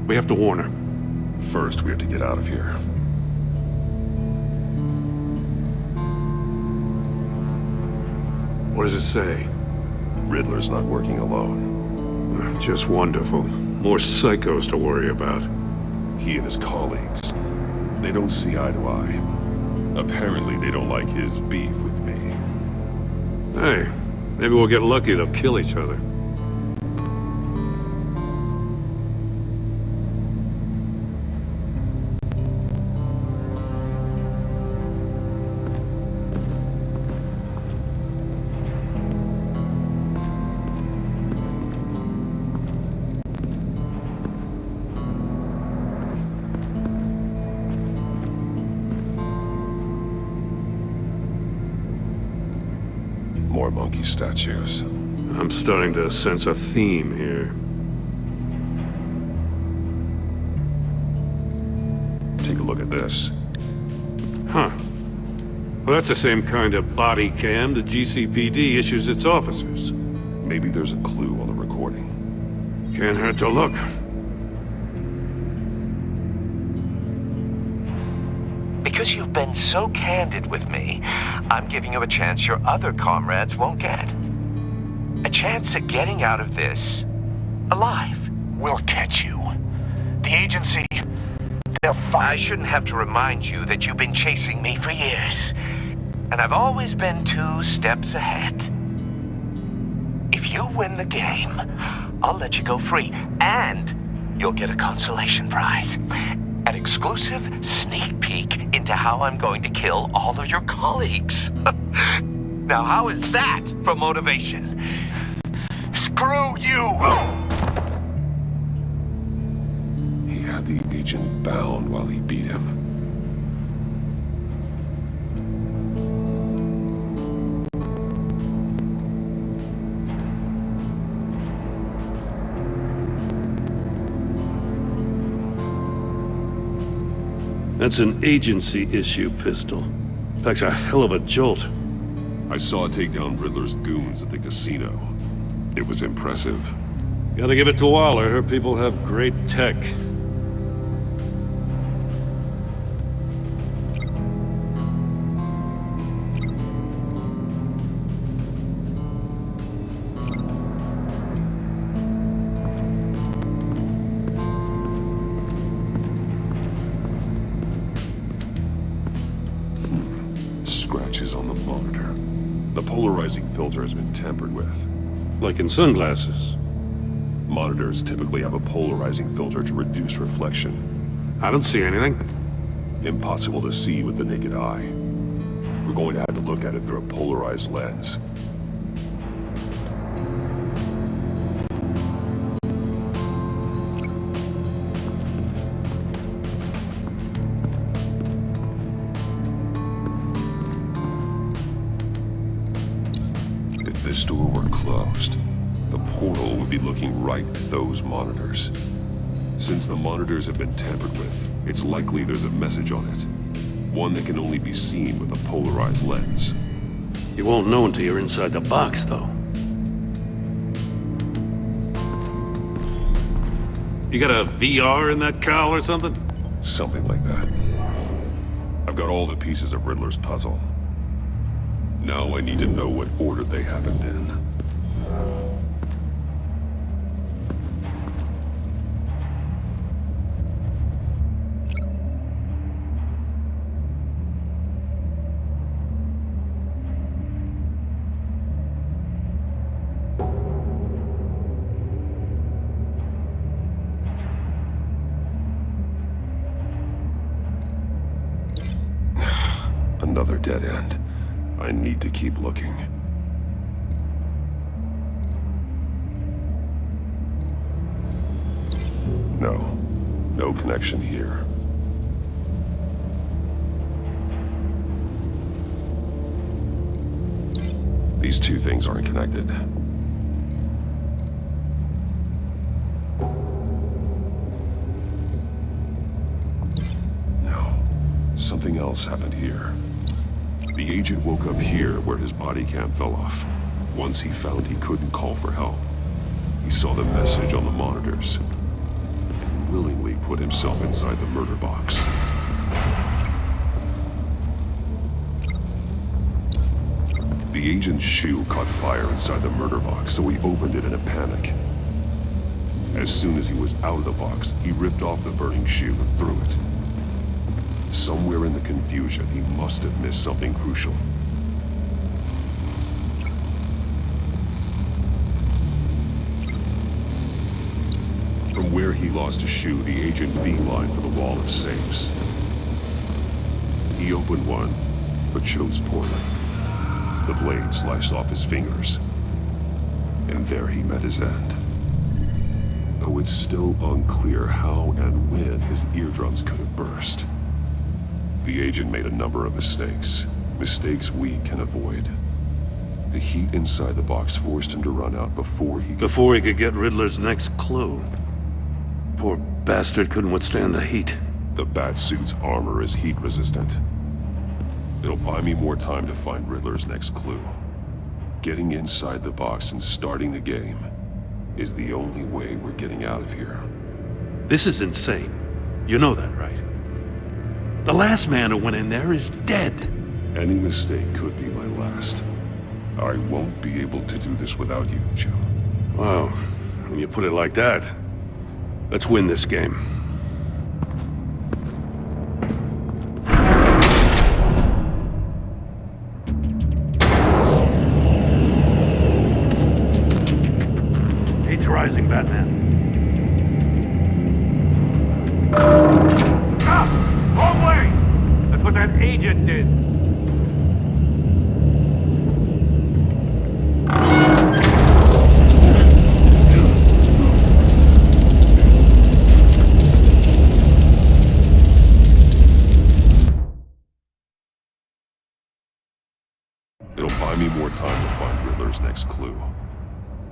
We have to warn her. First, we have to get out of here. What does it say? Riddler's not working alone. Just wonderful. More psychos to worry about. He and his colleagues, they don't see eye to eye. Apparently, they don't like his beef with me. Hey, maybe we'll get lucky. They'll kill each other. More monkey statues. I'm starting to sense a theme here. Take a look at this. Huh. Well, that's the same kind of body cam the GCPD issues its officers. Maybe there's a clue on the recording. Can't hurt to look. Because you've been so candid with me, I'm giving you a chance your other comrades won't get. A chance at getting out of this alive. We'll catch you. The agency, they'll I shouldn't have to remind you that you've been chasing me for years. And I've always been 2 steps ahead. If you win the game, I'll let you go free. And you'll get a consolation prize. An exclusive sneak peek into how I'm going to kill all of your colleagues. Now, how is that for motivation? Screw you! He had the agent bound while he beat him. That's an agency issue pistol. Packs a hell of a jolt. I saw it take down Riddler's goons at the casino. It was impressive. Gotta give it to Waller. Her people have great tech. Scratches on the monitor. The polarizing filter has been tampered with. Like in sunglasses. Monitors typically have a polarizing filter to reduce reflection. I don't see anything. Impossible to see with the naked eye. We're going to have to look at it through a polarized lens. If this door were closed, the portal would be looking right at those monitors. Since the monitors have been tampered with, it's likely there's a message on it. One that can only be seen with a polarized lens. You won't know until you're inside the box, though. You got a VR in that cowl or something? Something like that. I've got all the pieces of Riddler's puzzle. Now I need to know what order they happened in. Another dead end. I need to keep looking. No connection here. These two things aren't connected. No, something else happened here. The agent woke up here where his body cam fell off. Once he found he couldn't call for help, he saw the message on the monitors and willingly put himself inside the murder box. The agent's shoe caught fire inside the murder box, so he opened it in a panic. As soon as he was out of the box, he ripped off the burning shoe and threw it. Somewhere in the confusion, he must have missed something crucial. From where he lost a shoe, the agent beelined for the wall of safes. He opened one, but chose poorly. The blade sliced off his fingers. And there he met his end. Though it's still unclear how and when his eardrums could have burst. The agent made a number of mistakes. Mistakes we can avoid. The heat inside the box forced him to run out before he could get Riddler's next clue. Poor bastard couldn't withstand the heat. The Batsuit's armor is heat resistant. It'll buy me more time to find Riddler's next clue. Getting inside the box and starting the game is the only way we're getting out of here. This is insane. You know that, right? The last man who went in there is dead. Any mistake could be my last. I won't be able to do this without you, Jim. Wow, when you put it like that, let's win this game. Heat's rising, Batman. Wrong way! That's what that agent did. It'll buy me more time to find Riddler's next clue.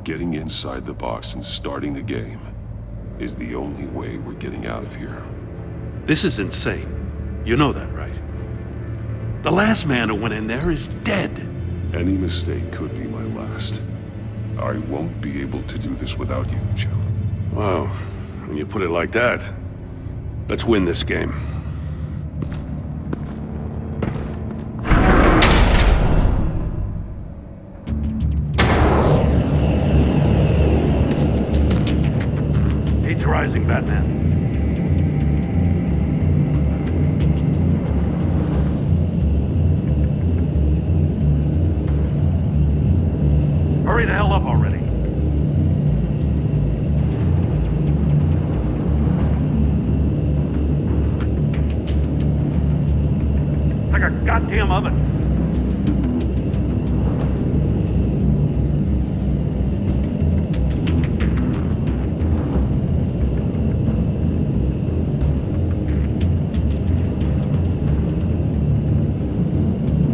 Getting inside the box and starting the game is the only way we're getting out of here. This is insane. You know that, right? The last man who went in there is dead. Any mistake could be my last. I won't be able to do this without you, Jim. Wow, when you put it like that, let's win this game. Heat's rising, Batman. Hurry the hell up already. It's like a goddamn oven.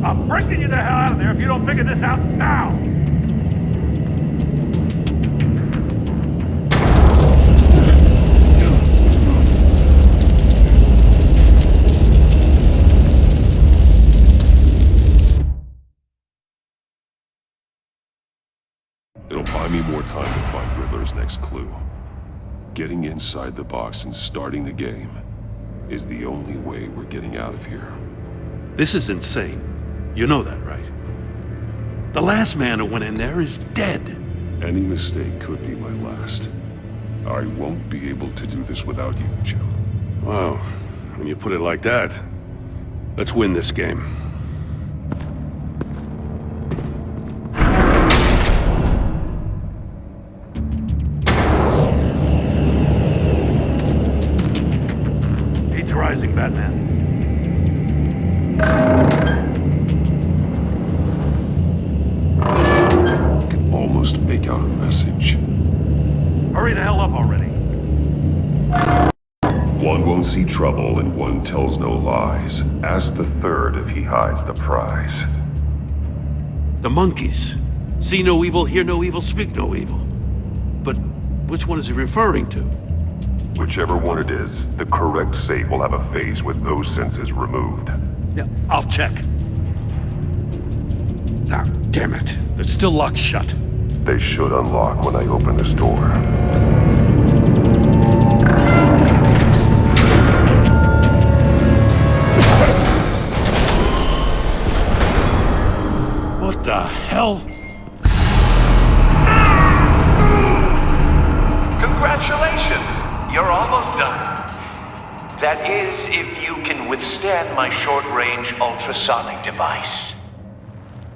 I'm breaking you the hell out of there if you don't figure this out now! Tower's next clue. Getting inside the box and starting the game is the only way we're getting out of here. This is insane. You know that, right? The last man who went in there is dead. Any mistake could be my last. I won't be able to do this without you, Joe. Wow, when you put it like that, let's win this game. Heat's rising, Batman. I can almost make out a message. Hurry the hell up already. One won't see trouble and one tells no lies. Ask the third if he hides the prize. The monkeys. See no evil, hear no evil, speak no evil. But which one is he referring to? Whichever one it is, the correct safe will have a face with those senses removed. Yeah, I'll check. Ah, damn it. They're still locked shut. They should unlock when I open this door. What the hell? Congratulations! You're almost done. That is, if you can withstand my short-range ultrasonic device.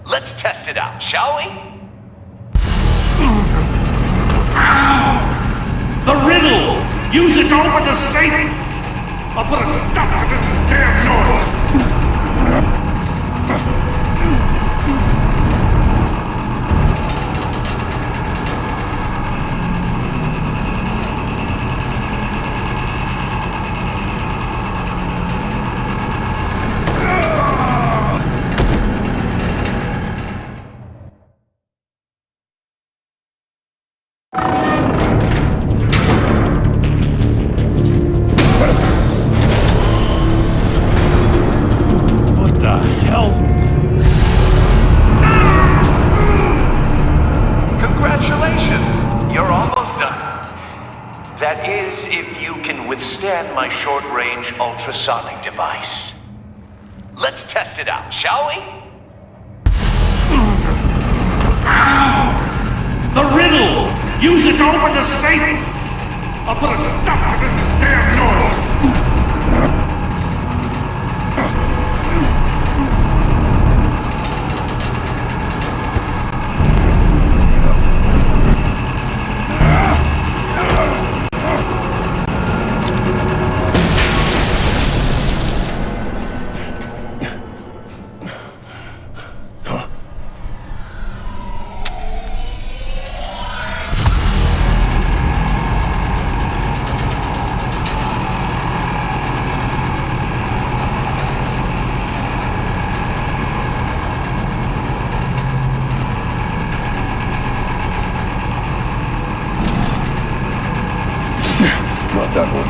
Let's test it out, shall we? The riddle! Use it to open the safe! I'll put a stop to this damn noise! That is, if you can withstand my short-range ultrasonic device. Let's test it out, shall we? The riddle! Use it to open the safe! I'll put a stop to this damn noise! Not that one.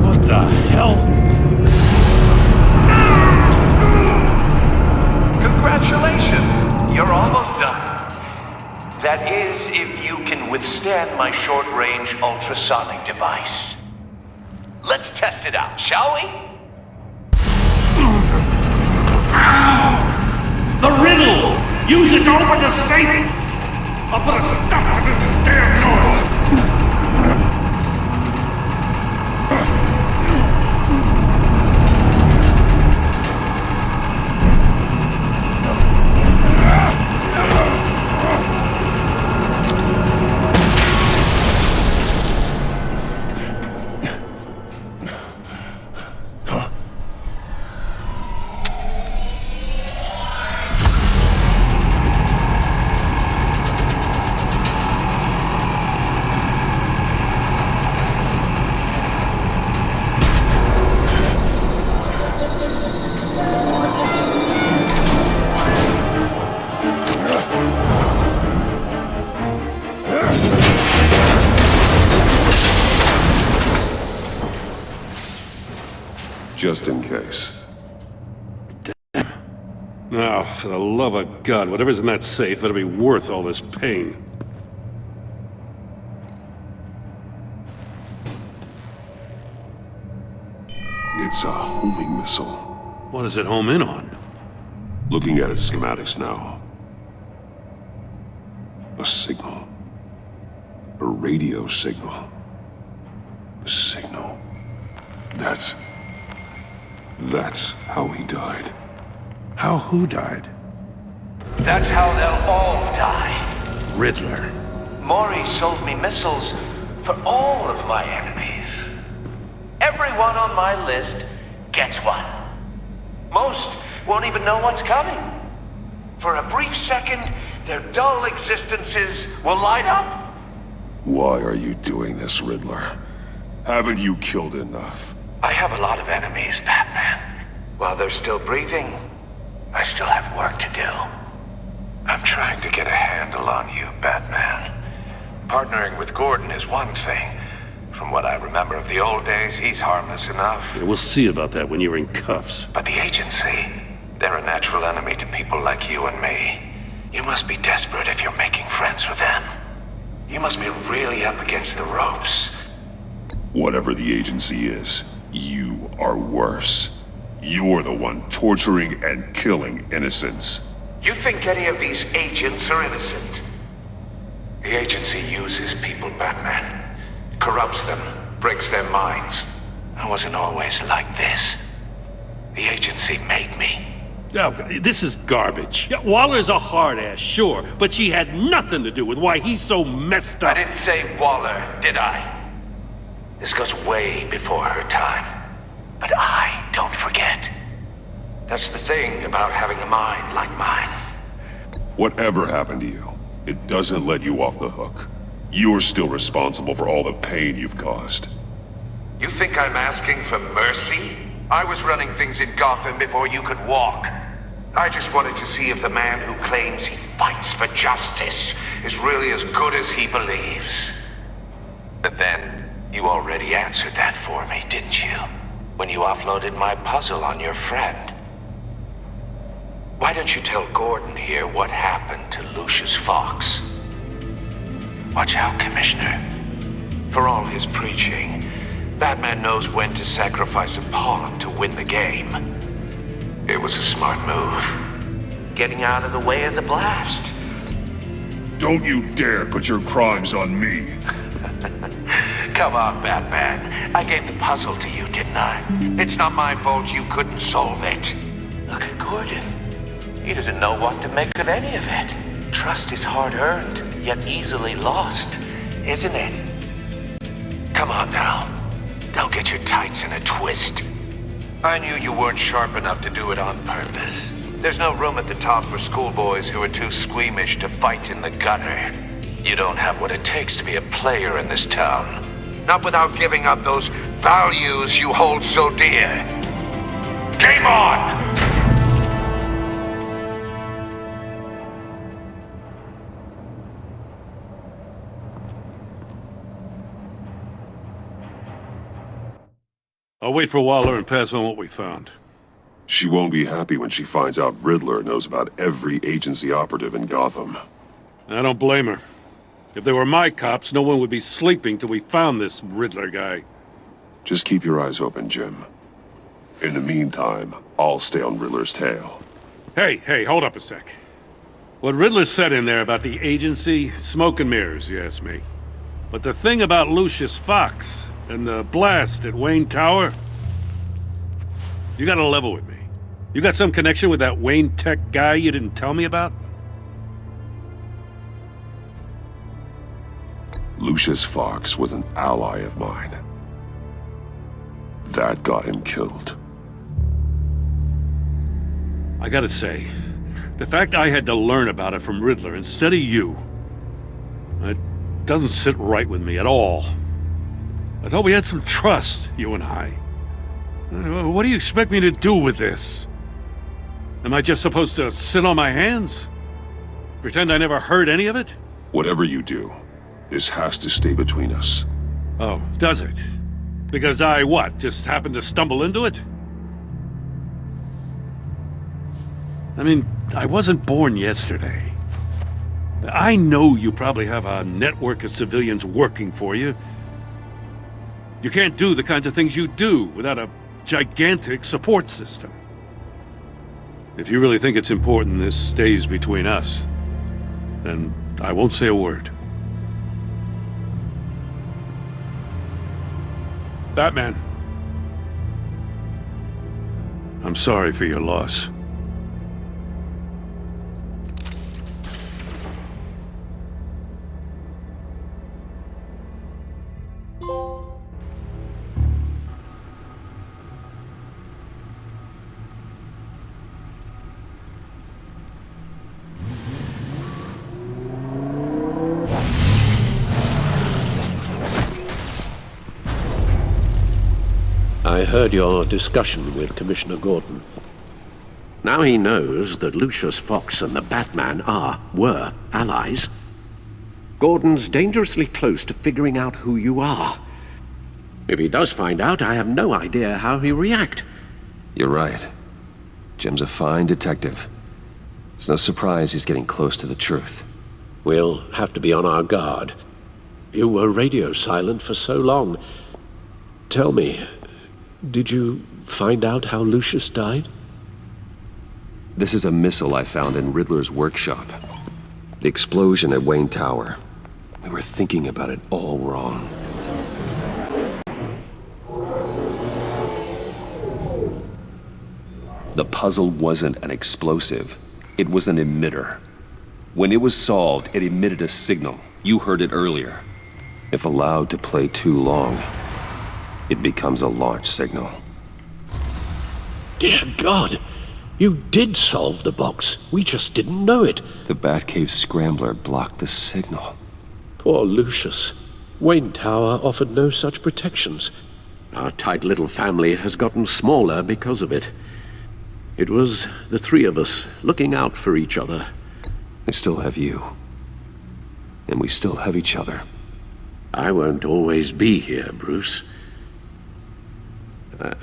What the hell? Congratulations! You're almost done. That is, if you can withstand my short-range ultrasonic device. Let's test it out, shall we? The riddle! Use it to open the safe! I'll put a stop to this damn noise! just in case. Now, for the love of God, whatever's in that safe better be worth all this pain. It's a homing missile. What does it home in on? Looking at its schematics now. A signal. A radio signal. A signal. That's how he died. How who died? That's how they'll all die. Riddler. Maury sold me missiles for all of my enemies. Everyone on my list gets one. Most won't even know what's coming. For a brief second, their dull existences will light up. Why are you doing this, Riddler? Haven't you killed enough? I have a lot of enemies, Batman. While they're still breathing, I still have work to do. I'm trying to get a handle on you, Batman. Partnering with Gordon is one thing. From what I remember of the old days, he's harmless enough. Yeah, we'll see about that when you're in cuffs. But the agency, they're a natural enemy to people like you and me. You must be desperate if you're making friends with them. You must be really up against the ropes. Whatever the agency is, you are worse. You're the one torturing and killing innocents. You think any of these agents are innocent? The agency uses people, Batman. Corrupts them, breaks their minds. I wasn't always like this. The agency made me. Oh, this is garbage. Yeah, Waller's a hard ass, sure, but she had nothing to do with why he's so messed up. I didn't say Waller, did I? This goes way before her time. But I don't forget. That's the thing about having a mind like mine. Whatever happened to you, it doesn't let you off the hook. You're still responsible for all the pain you've caused. You think I'm asking for mercy? I was running things in Gotham before you could walk. I just wanted to see if the man who claims he fights for justice is really as good as he believes. But then, you already answered that for me, didn't you? When you offloaded my puzzle on your friend. Why don't you tell Gordon here what happened to Lucius Fox? Watch out, Commissioner. For all his preaching, Batman knows when to sacrifice a pawn to win the game. It was a smart move. Getting out of the way of the blast. Don't you dare put your crimes on me. Come on, Batman. I gave the puzzle to you, didn't I? It's not my fault you couldn't solve it. Look at Gordon. He doesn't know what to make of any of it. Trust is hard-earned, yet easily lost, isn't it? Come on now. Don't get your tights in a twist. I knew you weren't sharp enough to do it on purpose. There's no room at the top for schoolboys who are too squeamish to fight in the gutter. You don't have what it takes to be a player in this town. Not without giving up those values you hold so dear. Game on! I'll wait for Waller and pass on what we found. She won't be happy when she finds out Riddler knows about every agency operative in Gotham. I don't blame her. If they were my cops, no one would be sleeping till we found this Riddler guy. Just keep your eyes open, Jim. In the meantime, I'll stay on Riddler's tail. Hey, hold up a sec. What Riddler said in there about the agency, smoke and mirrors, you ask me. But the thing about Lucius Fox and the blast at Wayne Tower, you gotta level with me. You got some connection with that Wayne Tech guy you didn't tell me about? Lucius Fox was an ally of mine. That got him killed. I gotta say, the fact I had to learn about it from Riddler instead of you, it doesn't sit right with me at all. I thought we had some trust, you and I. What do you expect me to do with this? Am I just supposed to sit on my hands? Pretend I never heard any of it? Whatever you do, this has to stay between us. Oh, does it? Because I, what, just happened to stumble into it? I mean, I wasn't born yesterday. I know you probably have a network of civilians working for you. You can't do the kinds of things you do without a gigantic support system. If you really think it's important this stays between us, then I won't say a word. Batman. I'm sorry for your loss. I heard your discussion with Commissioner Gordon. Now he knows that Lucius Fox and the Batman were allies. Gordon's dangerously close to figuring out who you are. If he does find out, I have no idea how he'll react. You're right. Jim's a fine detective. It's no surprise he's getting close to the truth. We'll have to be on our guard. You were radio silent for so long. Tell me, did you find out how Lucius died? This is a missile I found in Riddler's workshop. The explosion at Wayne Tower. We were thinking about it all wrong. The puzzle wasn't an explosive. It was an emitter. When it was solved, it emitted a signal. You heard it earlier. If allowed to play too long, it becomes a launch signal. Dear God! You did solve the box. We just didn't know it. The Batcave scrambler blocked the signal. Poor Lucius. Wayne Tower offered no such protections. Our tight little family has gotten smaller because of it. It was the three of us looking out for each other. I still have you. And we still have each other. I won't always be here, Bruce.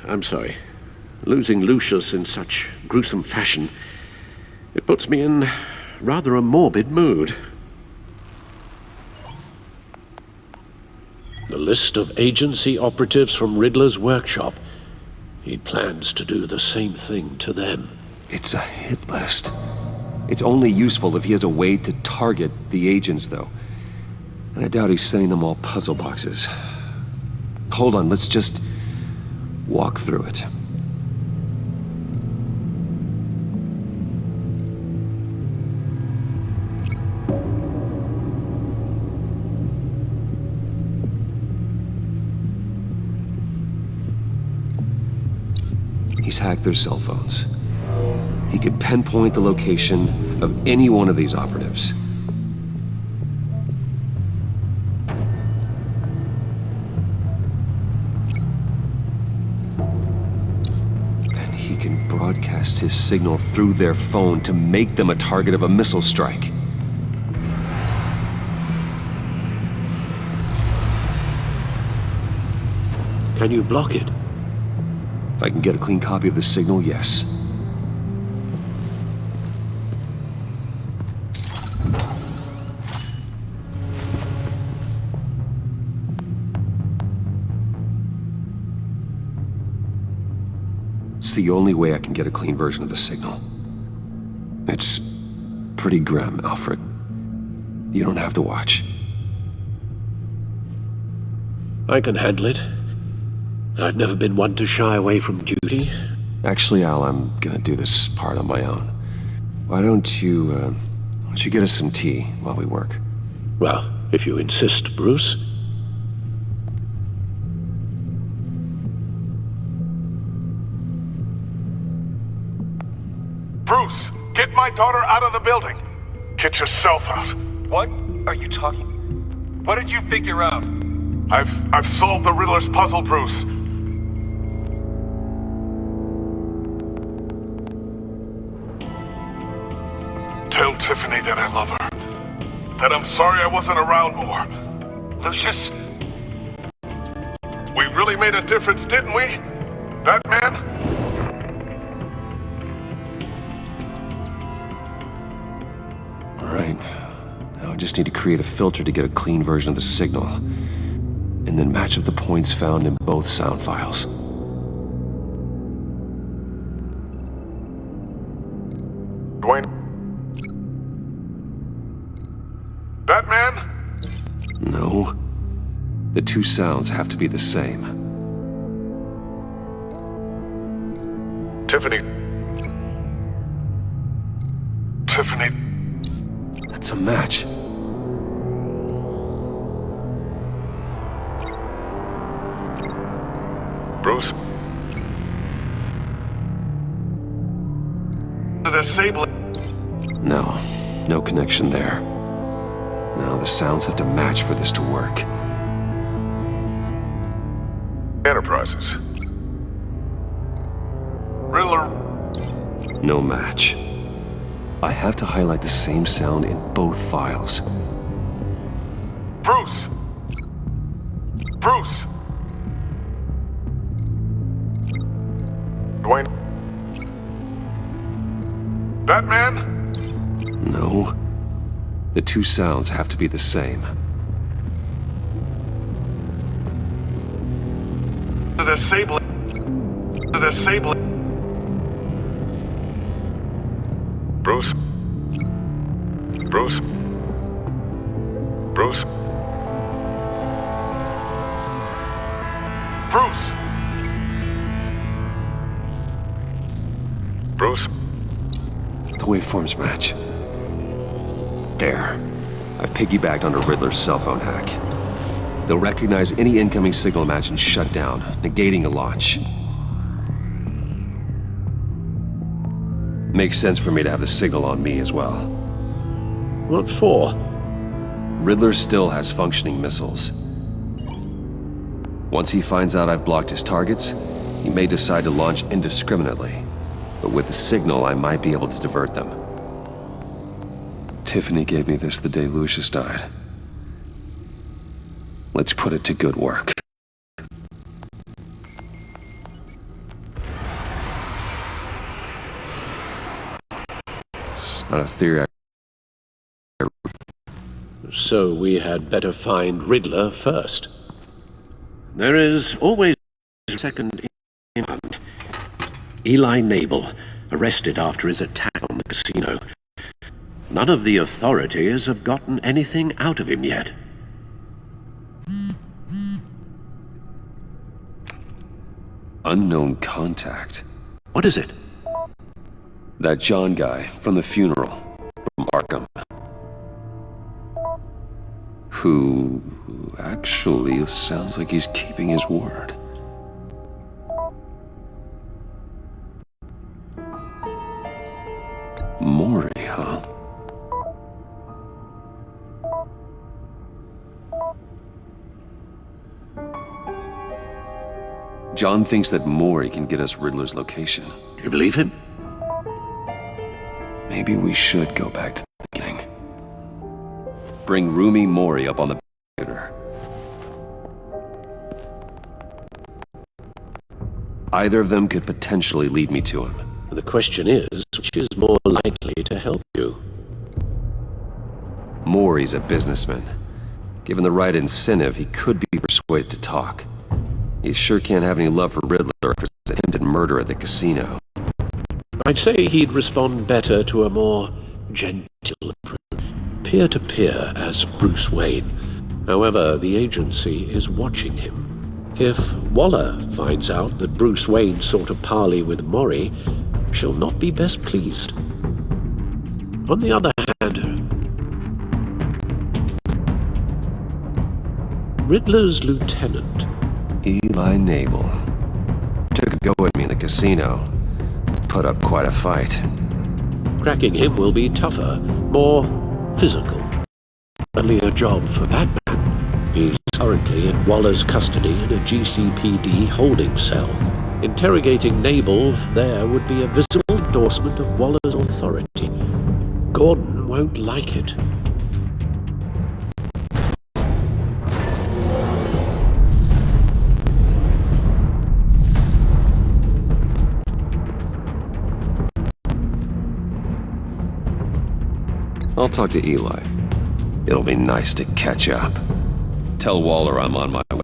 I'm sorry. Losing Lucius in such gruesome fashion, it puts me in rather a morbid mood. The list of agency operatives from Riddler's workshop. He plans to do the same thing to them. It's a hit list. It's only useful if he has a way to target the agents, though. And I doubt he's sending them all puzzle boxes. Hold on, let's just walk through it. He's hacked their cell phones. He could pinpoint the location of any one of these operatives. And he can broadcast his signal through their phone to make them a target of a missile strike. Can you block it? If I can get a clean copy of the signal, yes. It's the only way I can get a clean version of the signal. It's pretty grim, Alfred. You don't have to watch. I can handle it. I've never been one to shy away from duty. Actually, Al, I'm gonna do this part on my own. Why don't you get us some tea while we work? Well, if you insist, Bruce. Bruce, get my daughter out of the building. Get yourself out. What are you talking? What did you figure out? I've solved the Riddler's puzzle, Bruce. Tell Tiffany that I love her. That I'm sorry I wasn't around more. Lucius? We really made a difference, didn't we? Batman? just need to create a filter to get a clean version of the signal, and then match up the points found in both sound files. Dwayne? Batman? No. The two sounds have to be the same. Tiffany. That's a match. Bruce? The Sable. No connection there. Now the sounds have to match for this to work. Enterprises. Riddler. No match. I have to highlight the same sound in both files. Bruce! Dwayne? Batman? No. The two sounds have to be the same. The Sable. Bruce? The waveforms match. There. I've piggybacked onto Riddler's cell phone hack. They'll recognize any incoming signal match and shut down, negating a launch. Makes sense for me to have the signal on me as well. What for? Riddler still has functioning missiles. Once he finds out I've blocked his targets, he may decide to launch indiscriminately. But with the signal, I might be able to divert them. Tiffany gave me this the day Lucius died. Let's put it to good work. It's not a theory. So we had better find Riddler first. There is always a second in command. Eli Nabel, arrested after his attack on the casino. None of the authorities have gotten anything out of him yet. Unknown contact. What is it? That John guy from the funeral, from Arkham. Who actually sounds like he's keeping his word. Mori, huh? John thinks that Mori can get us Riddler's location. You believe him? Maybe we should go back to the beginning. Bring Rumi Mori up on the computer. Either of them could potentially lead me to him. The question is, which is more likely to help you? Mori's a businessman. Given the right incentive, he could be persuaded to talk. He sure can't have any love for Riddler because of attempted murder at the casino. I'd say he'd respond better to a more gentle approach, peer-to-peer as Bruce Wayne. However, the agency is watching him. If Waller finds out that Bruce Wayne sought a parley with Mori, she'll not be best pleased. On the other hand, Riddler's lieutenant, Eli Nabel, took a go at me in the casino. Put up quite a fight. Cracking him will be tougher, more physical. Only a job for Batman. He's currently in Waller's custody in a GCPD holding cell. Interrogating Nabel there would be a visible endorsement of Waller's authority. Gordon won't like it. I'll talk to Eli. It'll be nice to catch up. Tell Waller I'm on my way.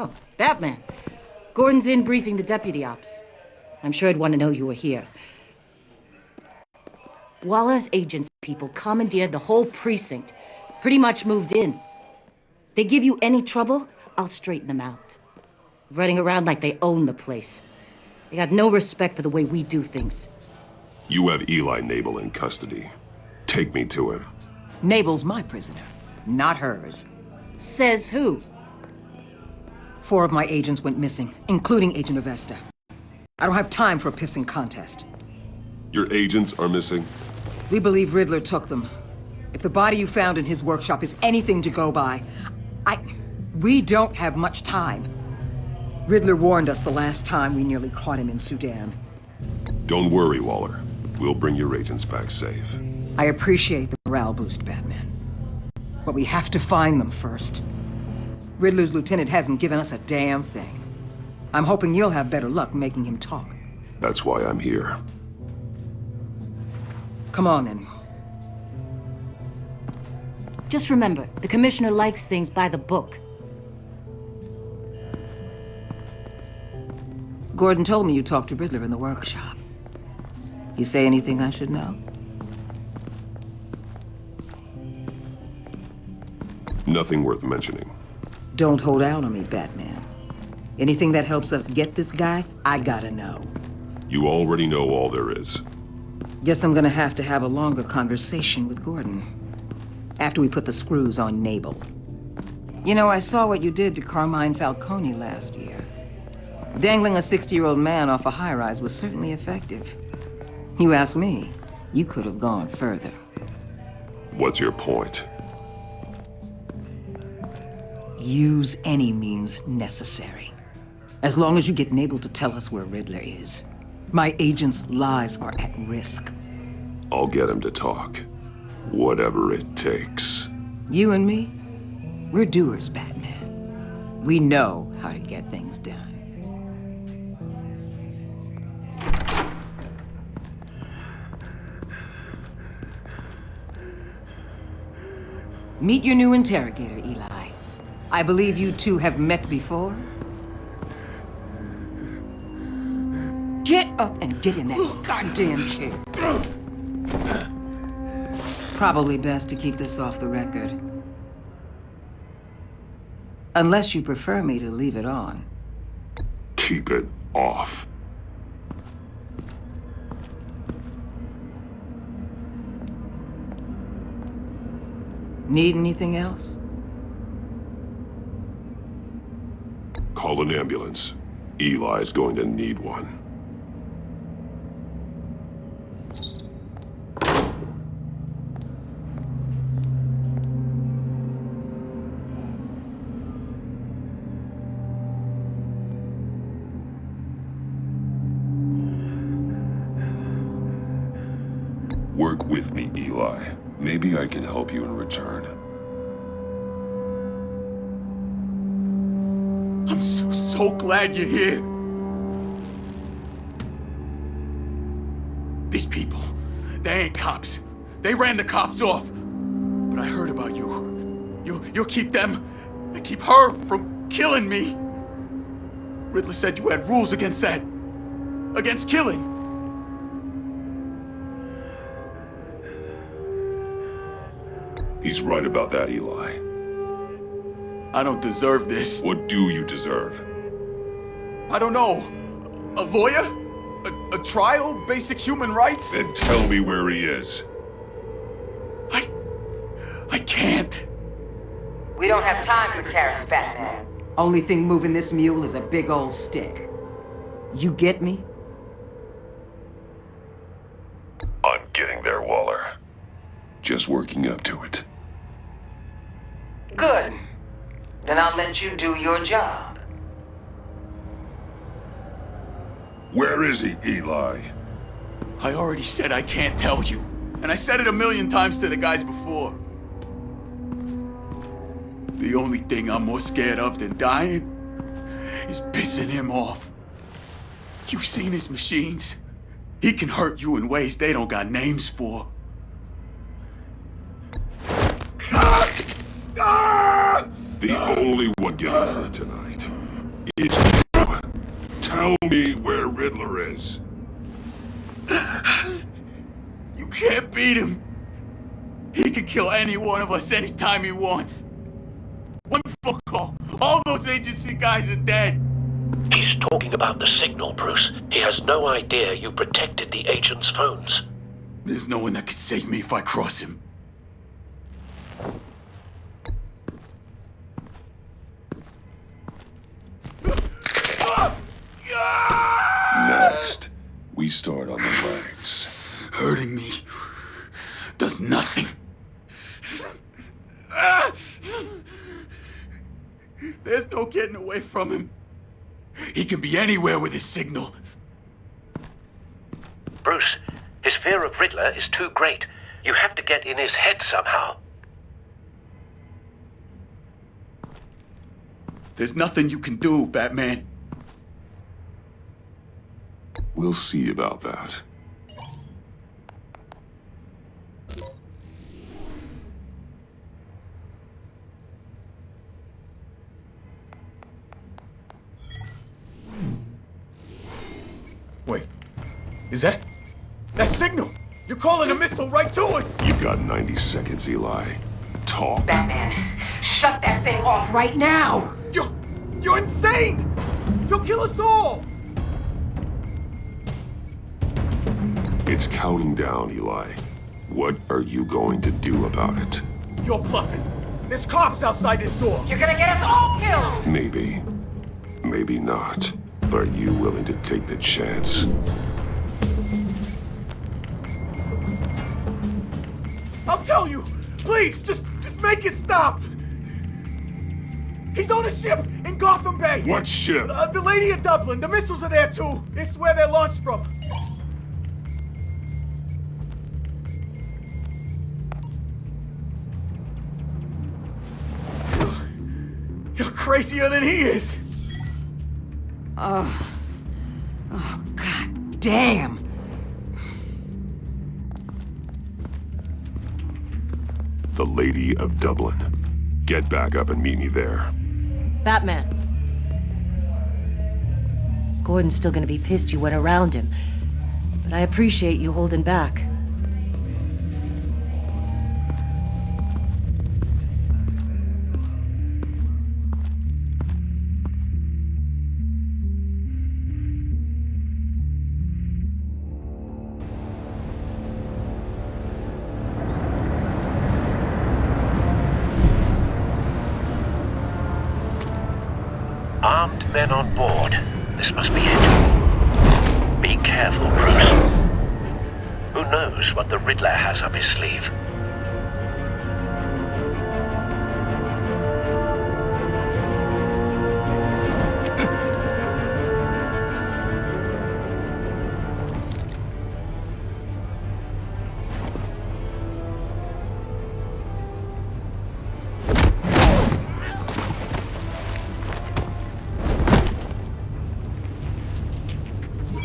Oh, Batman. Gordon's in briefing the deputy ops. I'm sure he'd want to know you were here. Waller's agents people commandeered the whole precinct. Pretty much moved in. They give you any trouble, I'll straighten them out. Running around like they own the place. They got no respect for the way we do things. You have Eli Nabel in custody. Take me to him. Nabel's my prisoner, not hers. Says who? 4 of my agents went missing, including Agent Avesta. I don't have time for a pissing contest. Your agents are missing? We believe Riddler took them. If the body you found in his workshop is anything to go by, we don't have much time. Riddler warned us the last time we nearly caught him in Sudan. Don't worry, Waller. We'll bring your agents back safe. I appreciate the morale boost, Batman. But we have to find them first. Riddler's lieutenant hasn't given us a damn thing. I'm hoping you'll have better luck making him talk. That's why I'm here. Come on, then. Just remember, the commissioner likes things by the book. Gordon told me you talked to Riddler in the workshop. You say anything I should know? Nothing worth mentioning. Don't hold out on me, Batman. Anything that helps us get this guy, I gotta know. You already know all there is. Guess I'm gonna have to have a longer conversation with Gordon. After we put the screws on Nabel. You know, I saw what you did to Carmine Falcone last year. Dangling a 60-year-old man off a high-rise was certainly effective. You ask me, you could have gone further. What's your point? Use any means necessary. As long as you get Nabel to tell us where Riddler is. My agents' lives are at risk. I'll get him to talk. Whatever it takes. You and me, we're doers, Batman. We know how to get things done. Meet your new interrogator, Eli. I believe you two have met before. Get up and get in that goddamn chair. Probably best to keep this off the record. Unless you prefer me to leave it on. Keep it off. Need anything else? Call an ambulance. Eli's going to need one. Work with me, Eli. Maybe I can help you in return. I'm so glad you're here. These people, they ain't cops. They ran the cops off. But I heard about you. You'll keep them and keep her from killing me. Riddler said you had rules against that. Against killing. He's right about that, Eli. I don't deserve this. What do you deserve? I don't know. A lawyer? A trial? Basic human rights? Then tell me where he is. I can't. We don't have time for carrots, Batman. Only thing moving this mule is a big old stick. You get me? I'm getting there, Waller. Just working up to it. Good. Then I'll let you do your job. Where is he, Eli? I already said I can't tell you. And I said it 1,000,000 times to the guys before. The only thing I'm more scared of than dying is pissing him off. You've seen his machines. He can hurt you in ways they don't got names for. The only one getting hurt tonight is you. Tell me where Riddler is. You can't beat him. He can kill any one of us anytime he wants. One phone call, all those agency guys are dead. He's talking about the signal, Bruce. He has no idea you protected the agent's phones. There's no one that can save me if I cross him. Next, we start on the legs. Hurting me does nothing. There's no getting away from him. He can be anywhere with his signal. Bruce, his fear of Riddler is too great. You have to get in his head somehow. There's nothing you can do, Batman. We'll see about that. Wait, is that signal? You're calling a missile right to us! You've got 90 seconds, Eli. Talk. Batman, shut that thing off right now! You're insane! You'll kill us all! It's counting down, Eli. What are you going to do about it? You're bluffing. There's cops outside this door. You're gonna get us all killed! Maybe. Maybe not. But are you willing to take the chance? I'll tell you! Please, just make it stop! He's on a ship in Gotham Bay! What ship? The Lady of Dublin. The missiles are there too. It's where they're launched from. You're crazier than he is! Oh, God damn! The Lady of Dublin. Get back up and meet me there. Batman. Gordon's still gonna be pissed you went around him, but I appreciate you holding back. Armed men on board. This must be it. Be careful, Bruce. Who knows what the Riddler has up his sleeve?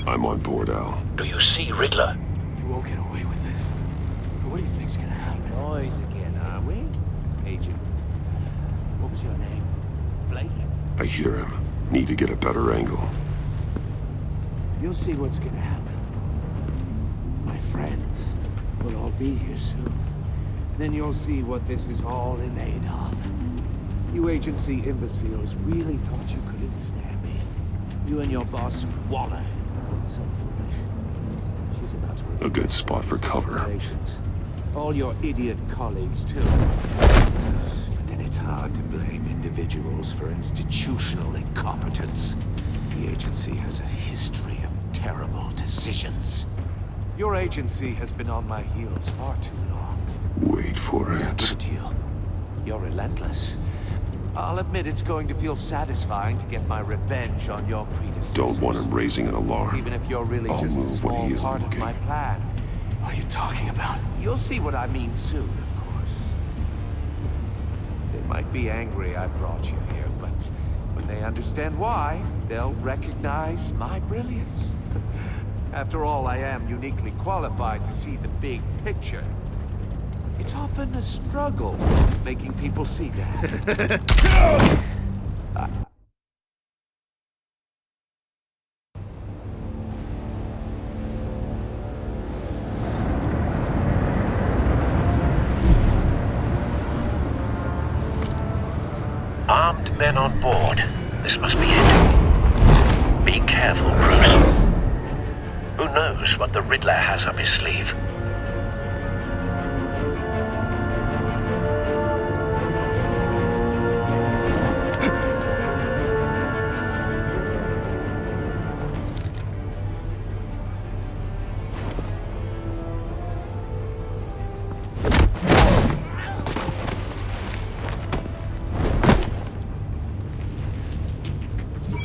I'm on board, Al. Do you see Riddler? You won't get away with this. What do you think's gonna happen? Noise again, are we? Agent. What was your name? Blake? I hear him. Need to get a better angle. You'll see what's gonna happen. My friends will all be here soon. Then you'll see what this is all in aid of. You agency imbeciles really thought you could ensnare me. You and your boss, Waller. So foolish. She's about to... A good spot for cover. All your idiot colleagues, too. But then it's hard to blame individuals for institutional incompetence. The agency has a history of terrible decisions. Your agency has been on my heels far too long. Wait for it. Look at you. You're relentless. I'll admit it's going to feel satisfying to get my revenge on your predecessors. Don't want him raising an alarm. Even if you're really I'll just a move when small he isn't part of looking. my plan. What are you talking about? You'll see what I mean soon, of course. They might be angry I brought you here, but when they understand why, they'll recognize my brilliance. After all, I am uniquely qualified to see the big picture. It's often a struggle making people see that. Armed men on board. This must be it. Be careful, Bruce. Who knows what the Riddler has up his sleeve?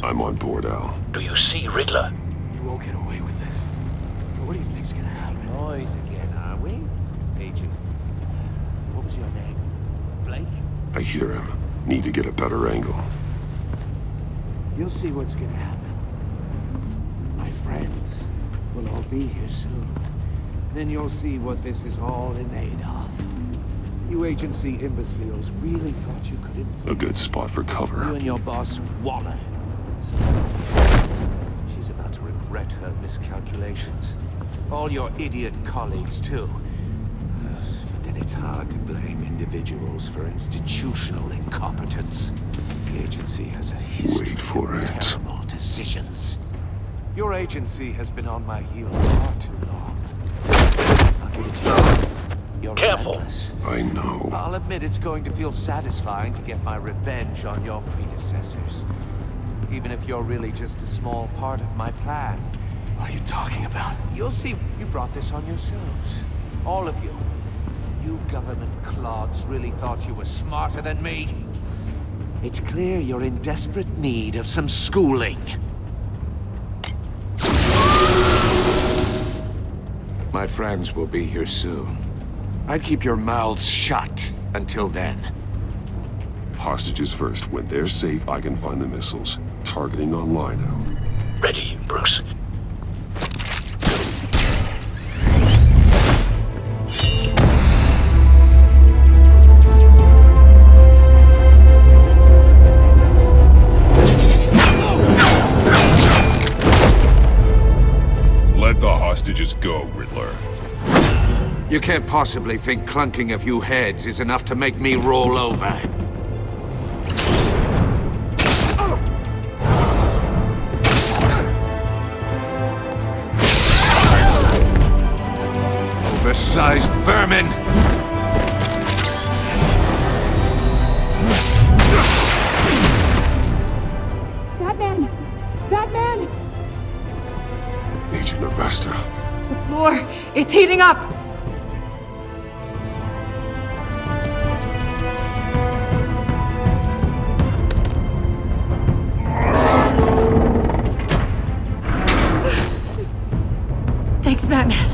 I'm on board, Al. Do you see Riddler? You won't get away with this. What do you think's gonna happen? Noise again, are we? Agent. What was your name? Blake? I hear him. Need to get a better angle. You'll see what's gonna happen. My friends will all be here soon. Then you'll see what this is all in aid of. You agency imbeciles really thought you could insult A good spot for you cover. and your boss, Waller. She's about to regret her miscalculations. All your idiot colleagues, too. But then it's hard to blame individuals for institutional incompetence. The agency has a history Wait for of it. terrible decisions. Your agency has been on my heels far too long. I'll give it to you. You're relentless. I know. I'll admit it's going to feel satisfying to get my revenge on your predecessors. Even if you're really just a small part of my plan. What are you talking about? You'll see. You brought this on yourselves. All of you. You government clods really thought you were smarter than me. It's clear you're in desperate need of some schooling. My friends will be here soon. I'd keep your mouths shut until then. Hostages first. When they're safe, I can find the missiles. Targeting online now. Ready, Bruce. Let the hostages go, Riddler. You can't possibly think clunking a few heads is enough to make me roll over. Oversized vermin! Batman! Batman! Agent Avesta. The floor, it's heating up! Thanks, Batman.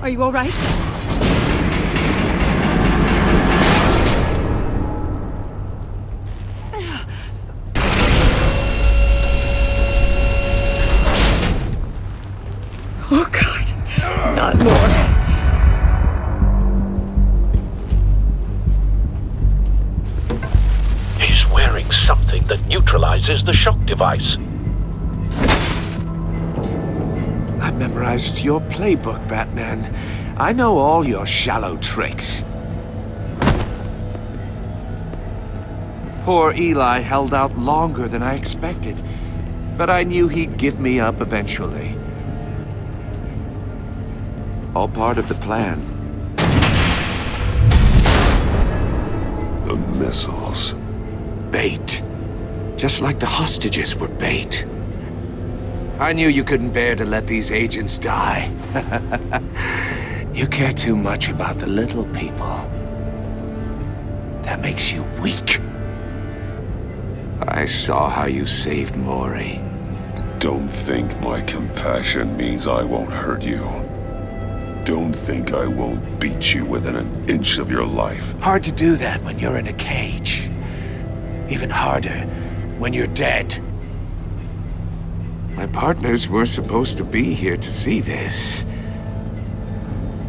Are you all right? Oh, God. Not more. He's wearing something that neutralizes the shock device. I've memorized your playbook, Batman. I know all your shallow tricks. Poor Eli held out longer than I expected, but I knew he'd give me up eventually. All part of the plan. The missiles. Bait. Just like the hostages were bait. I knew you couldn't bear to let these agents die. You care too much about the little people. That makes you weak. I saw how you saved Mori. Don't think my compassion means I won't hurt you. Don't think I won't beat you within an inch of your life. Hard to do that when you're in a cage. Even harder when you're dead. My partners were supposed to be here to see this.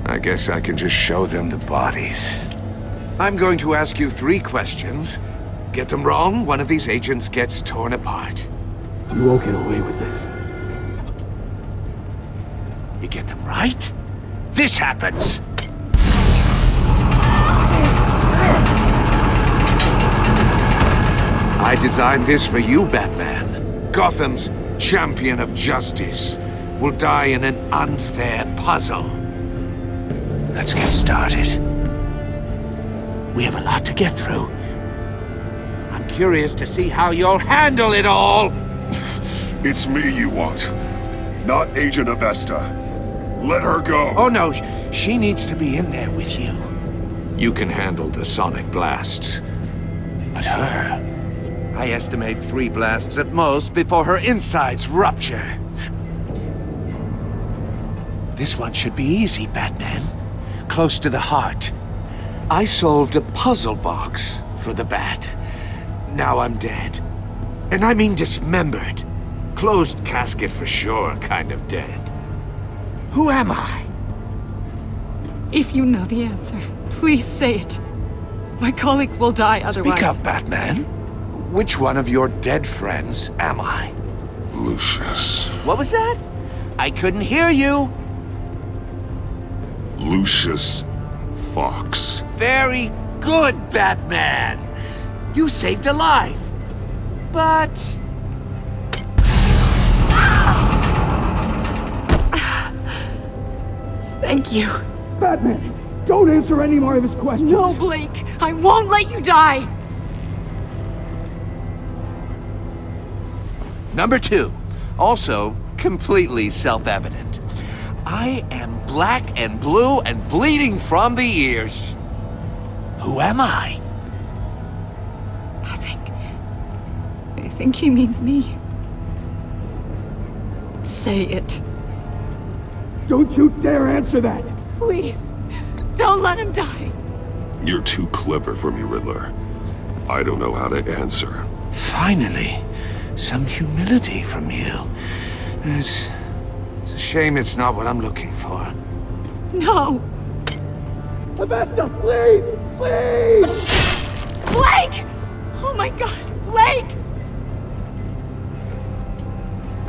I guess I can just show them the bodies. I'm going to ask you 3 questions. Get them wrong, one of these agents gets torn apart. You won't get away with this. You get them right, this happens! I designed this for you, Batman. Gotham's champion of justice will die in an unfair puzzle. Let's get started. We have a lot to get through. I'm curious to see how you'll handle it all! It's me you want, not Agent Avesta. Let her go! Oh no, she needs to be in there with you. You can handle the sonic blasts. But her, I estimate 3 blasts at most before her insides rupture. This one should be easy, Batman. Close to the heart. I solved a puzzle box for the Bat. Now I'm dead. And I mean dismembered. Closed casket for sure, kind of dead. Who am I? If you know the answer, please say it. My colleagues will die otherwise. Speak up, Batman. Which one of your dead friends am I? Lucius. What was that? I couldn't hear you. Lucius Fox. Very good, Batman. You saved a life. But... Thank you. Batman, don't answer any more of his questions. No, Blake. I won't let you die. Number 2. Also, completely self-evident. I am black and blue and bleeding from the ears. Who am I? I think he means me. Say it. Don't you dare answer that! Please, don't let him die. You're too clever for me, Riddler. I don't know how to answer. Finally, some humility from you. It's a shame it's not what I'm looking for. No. Avesta, please! Please! Blake! Oh my God, Blake!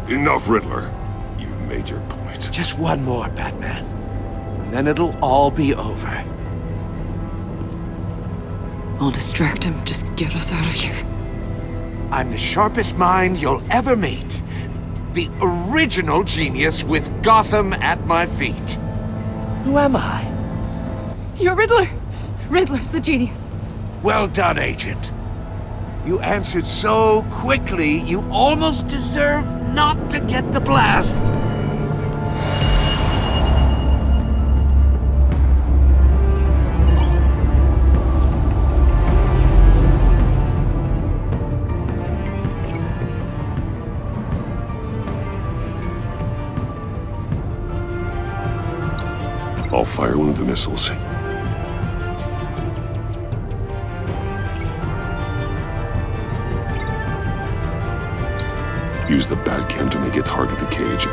Enough, Riddler. You made your point. Just one more, Batman. And then it'll all be over. I'll distract him. Just get us out of here. I'm the sharpest mind you'll ever meet. The original genius with Gotham at my feet. Who am I? You're Riddler. Riddler's the genius. Well done, Agent. You answered so quickly, you almost deserve not to get the blast. I'll fire one of the missiles. Use the Batcam to make it target the cage.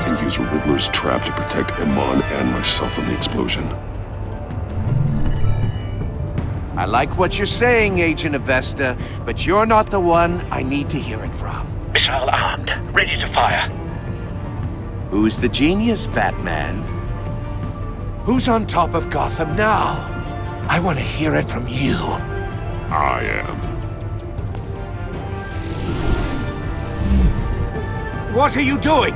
And use Riddler's trap to protect Iman and myself from the explosion. I like what you're saying, Agent Avesta, but you're not the one I need to hear it from. Missile armed, ready to fire. Who's the genius, Batman? Who's on top of Gotham now? I want to hear it from you. I am. What are you doing?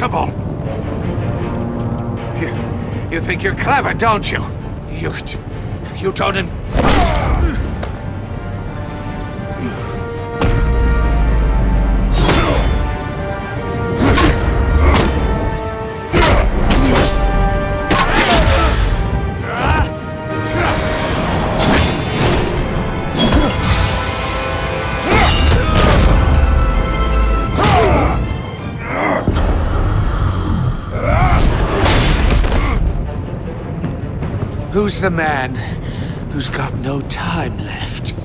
impossible! You think you're clever, don't you? You don't... Who's the man who's got no time left?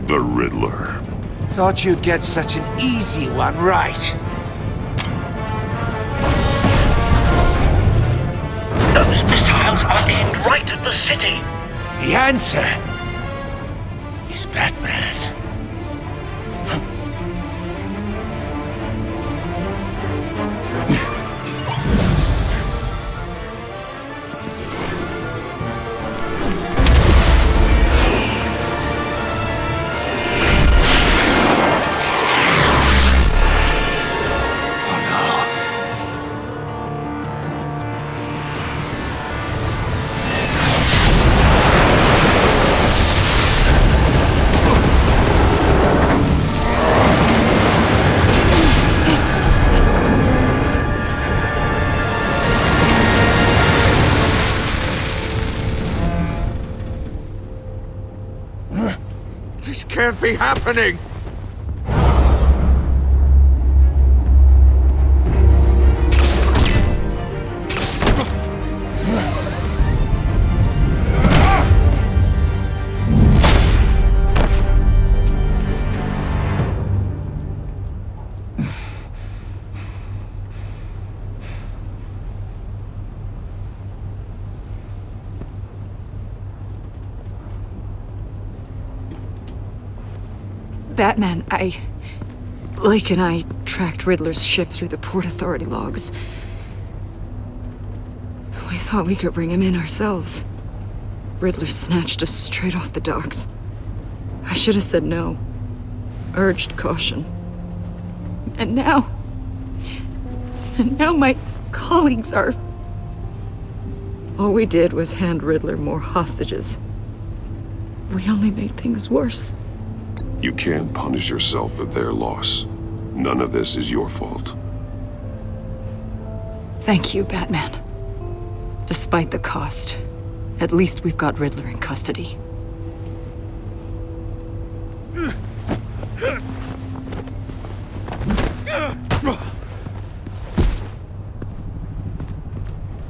The Riddler. Thought you'd get such an easy one right. Those missiles are aimed right at the city. The answer is Batman. This can't be happening! Batman, Blake and I tracked Riddler's ship through the Port Authority logs. We thought we could bring him in ourselves. Riddler snatched us straight off the docks. I should have said no. Urged caution. And now my colleagues are... All we did was hand Riddler more hostages. We only made things worse. You can't punish yourself for their loss. None of this is your fault. Thank you, Batman. Despite the cost, at least we've got Riddler in custody.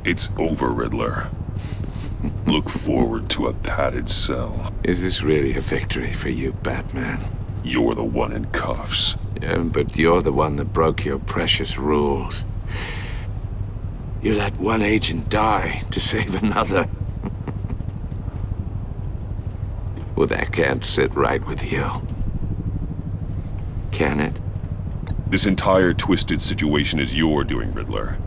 It's over, Riddler. Look forward to a padded cell. Is this really a victory for you, Batman? You're the one in cuffs. Yeah, but you're the one that broke your precious rules. You let one agent die to save another. Well, that can't sit right with you. Can it? This entire twisted situation is your doing, Riddler.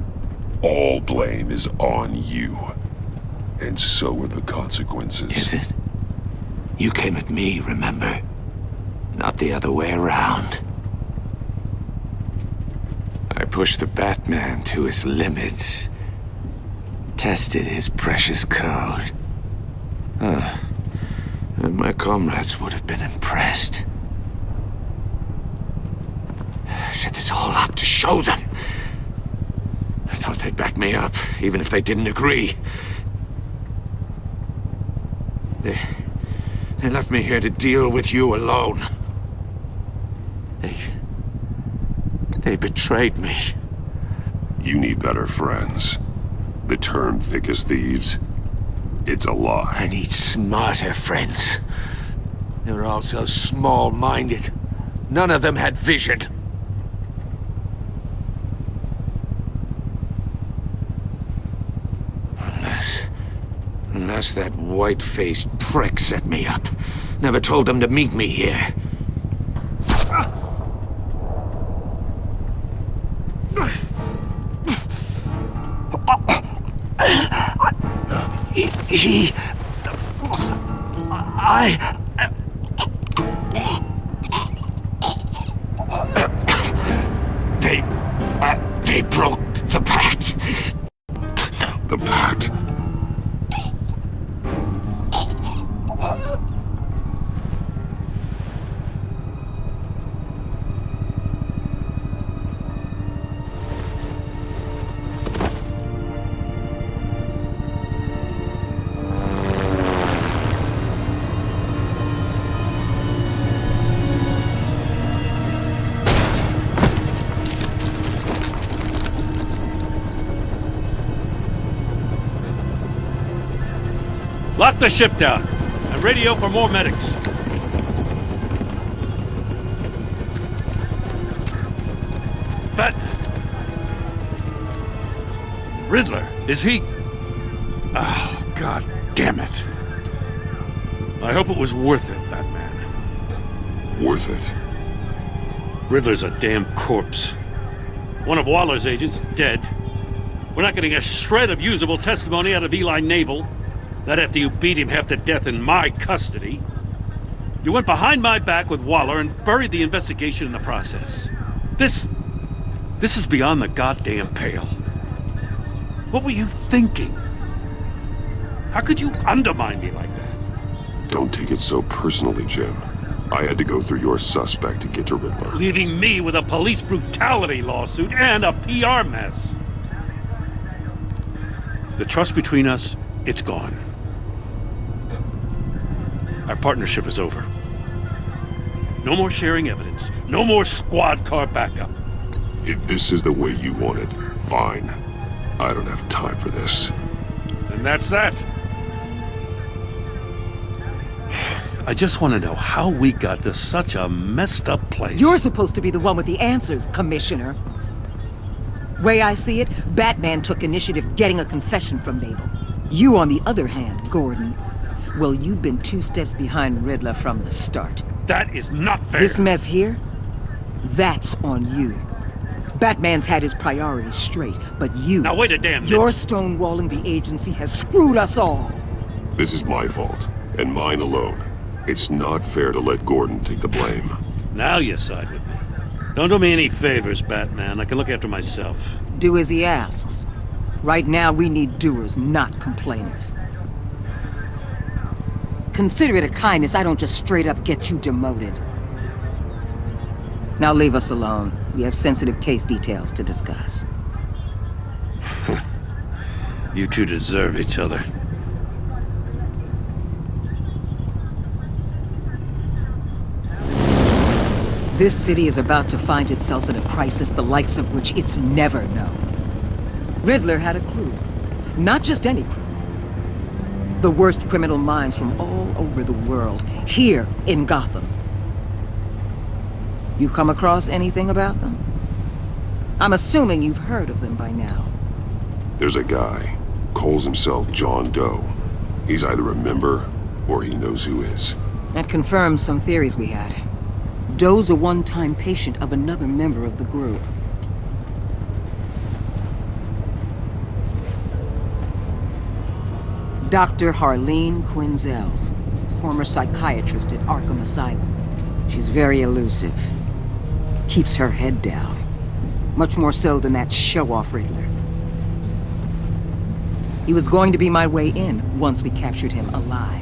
All blame is on you. And so are the consequences. Is it? You came at me, remember? Not the other way around. I pushed the Batman to his limits. Tested his precious code. And my comrades would have been impressed. I set this all up to show them. I thought they'd back me up, even if they didn't agree. They left me here to deal with you alone. They betrayed me. You need better friends. The term thick as thieves, it's a lie. I need smarter friends. They were all so small-minded. None of them had vision. Unless that white-faced prick set me up. Never told them to meet me here. They broke The Pact! The Pact. Lock the ship down, and radio for more medics. But... Riddler, is he... Oh, God damn it. I hope it was worth it, Batman. Worth it? Riddler's a damn corpse. One of Waller's agents is dead. We're not getting a shred of usable testimony out of Eli Nabel. Not after you beat him half to death in my custody. You went behind my back with Waller and buried the investigation in the process. This is beyond the goddamn pale. What were you thinking? How could you undermine me like that? Don't take it so personally, Jim. I had to go through your suspect to get to Riddler. Leaving me with a police brutality lawsuit and a PR mess. The trust between us, it's gone. Our partnership is over. No more sharing evidence. No more squad car backup. If this is the way you want it, fine. I don't have time for this. And that's that. I just want to know how we got to such a messed up place. You're supposed to be the one with the answers, Commissioner. Way I see it, Batman took initiative getting a confession from Nabel. You, on the other hand, Gordon, well, you've been 2 steps behind Riddler from the start. That is not fair. This mess here, that's on you. Batman's had his priorities straight, but you... Now wait a damn minute. Your stonewalling the agency has screwed us all. This is my fault, and mine alone. It's not fair to let Gordon take the blame. Now you side with me. Don't do me any favors, Batman. I can look after myself. Do as he asks. Right now, we need doers, not complainers. Consider it a kindness I don't just straight up get you demoted. Now leave us alone. We have sensitive case details to discuss. You two deserve each other. This city is about to find itself in a crisis the likes of which it's never known. Riddler had a crew. Not just any crew. The worst criminal minds from all over the world, here in Gotham. You come across anything about them? I'm assuming you've heard of them by now. There's a guy, calls himself John Doe. He's either a member, or he knows who is. That confirms some theories we had. Doe's a one-time patient of another member of the group. Dr. Harleen Quinzel, former psychiatrist at Arkham Asylum. She's very elusive. Keeps her head down. Much more so than that show-off Riddler. He was going to be my way in once we captured him alive.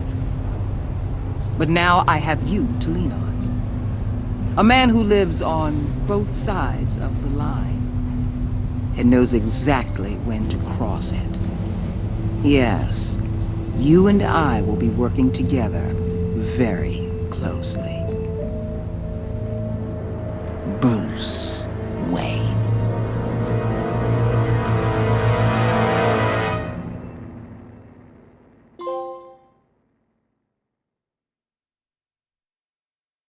But now I have you to lean on. A man who lives on both sides of the line and knows exactly when to cross it. Yes, you and I will be working together very closely. Bruce Wayne.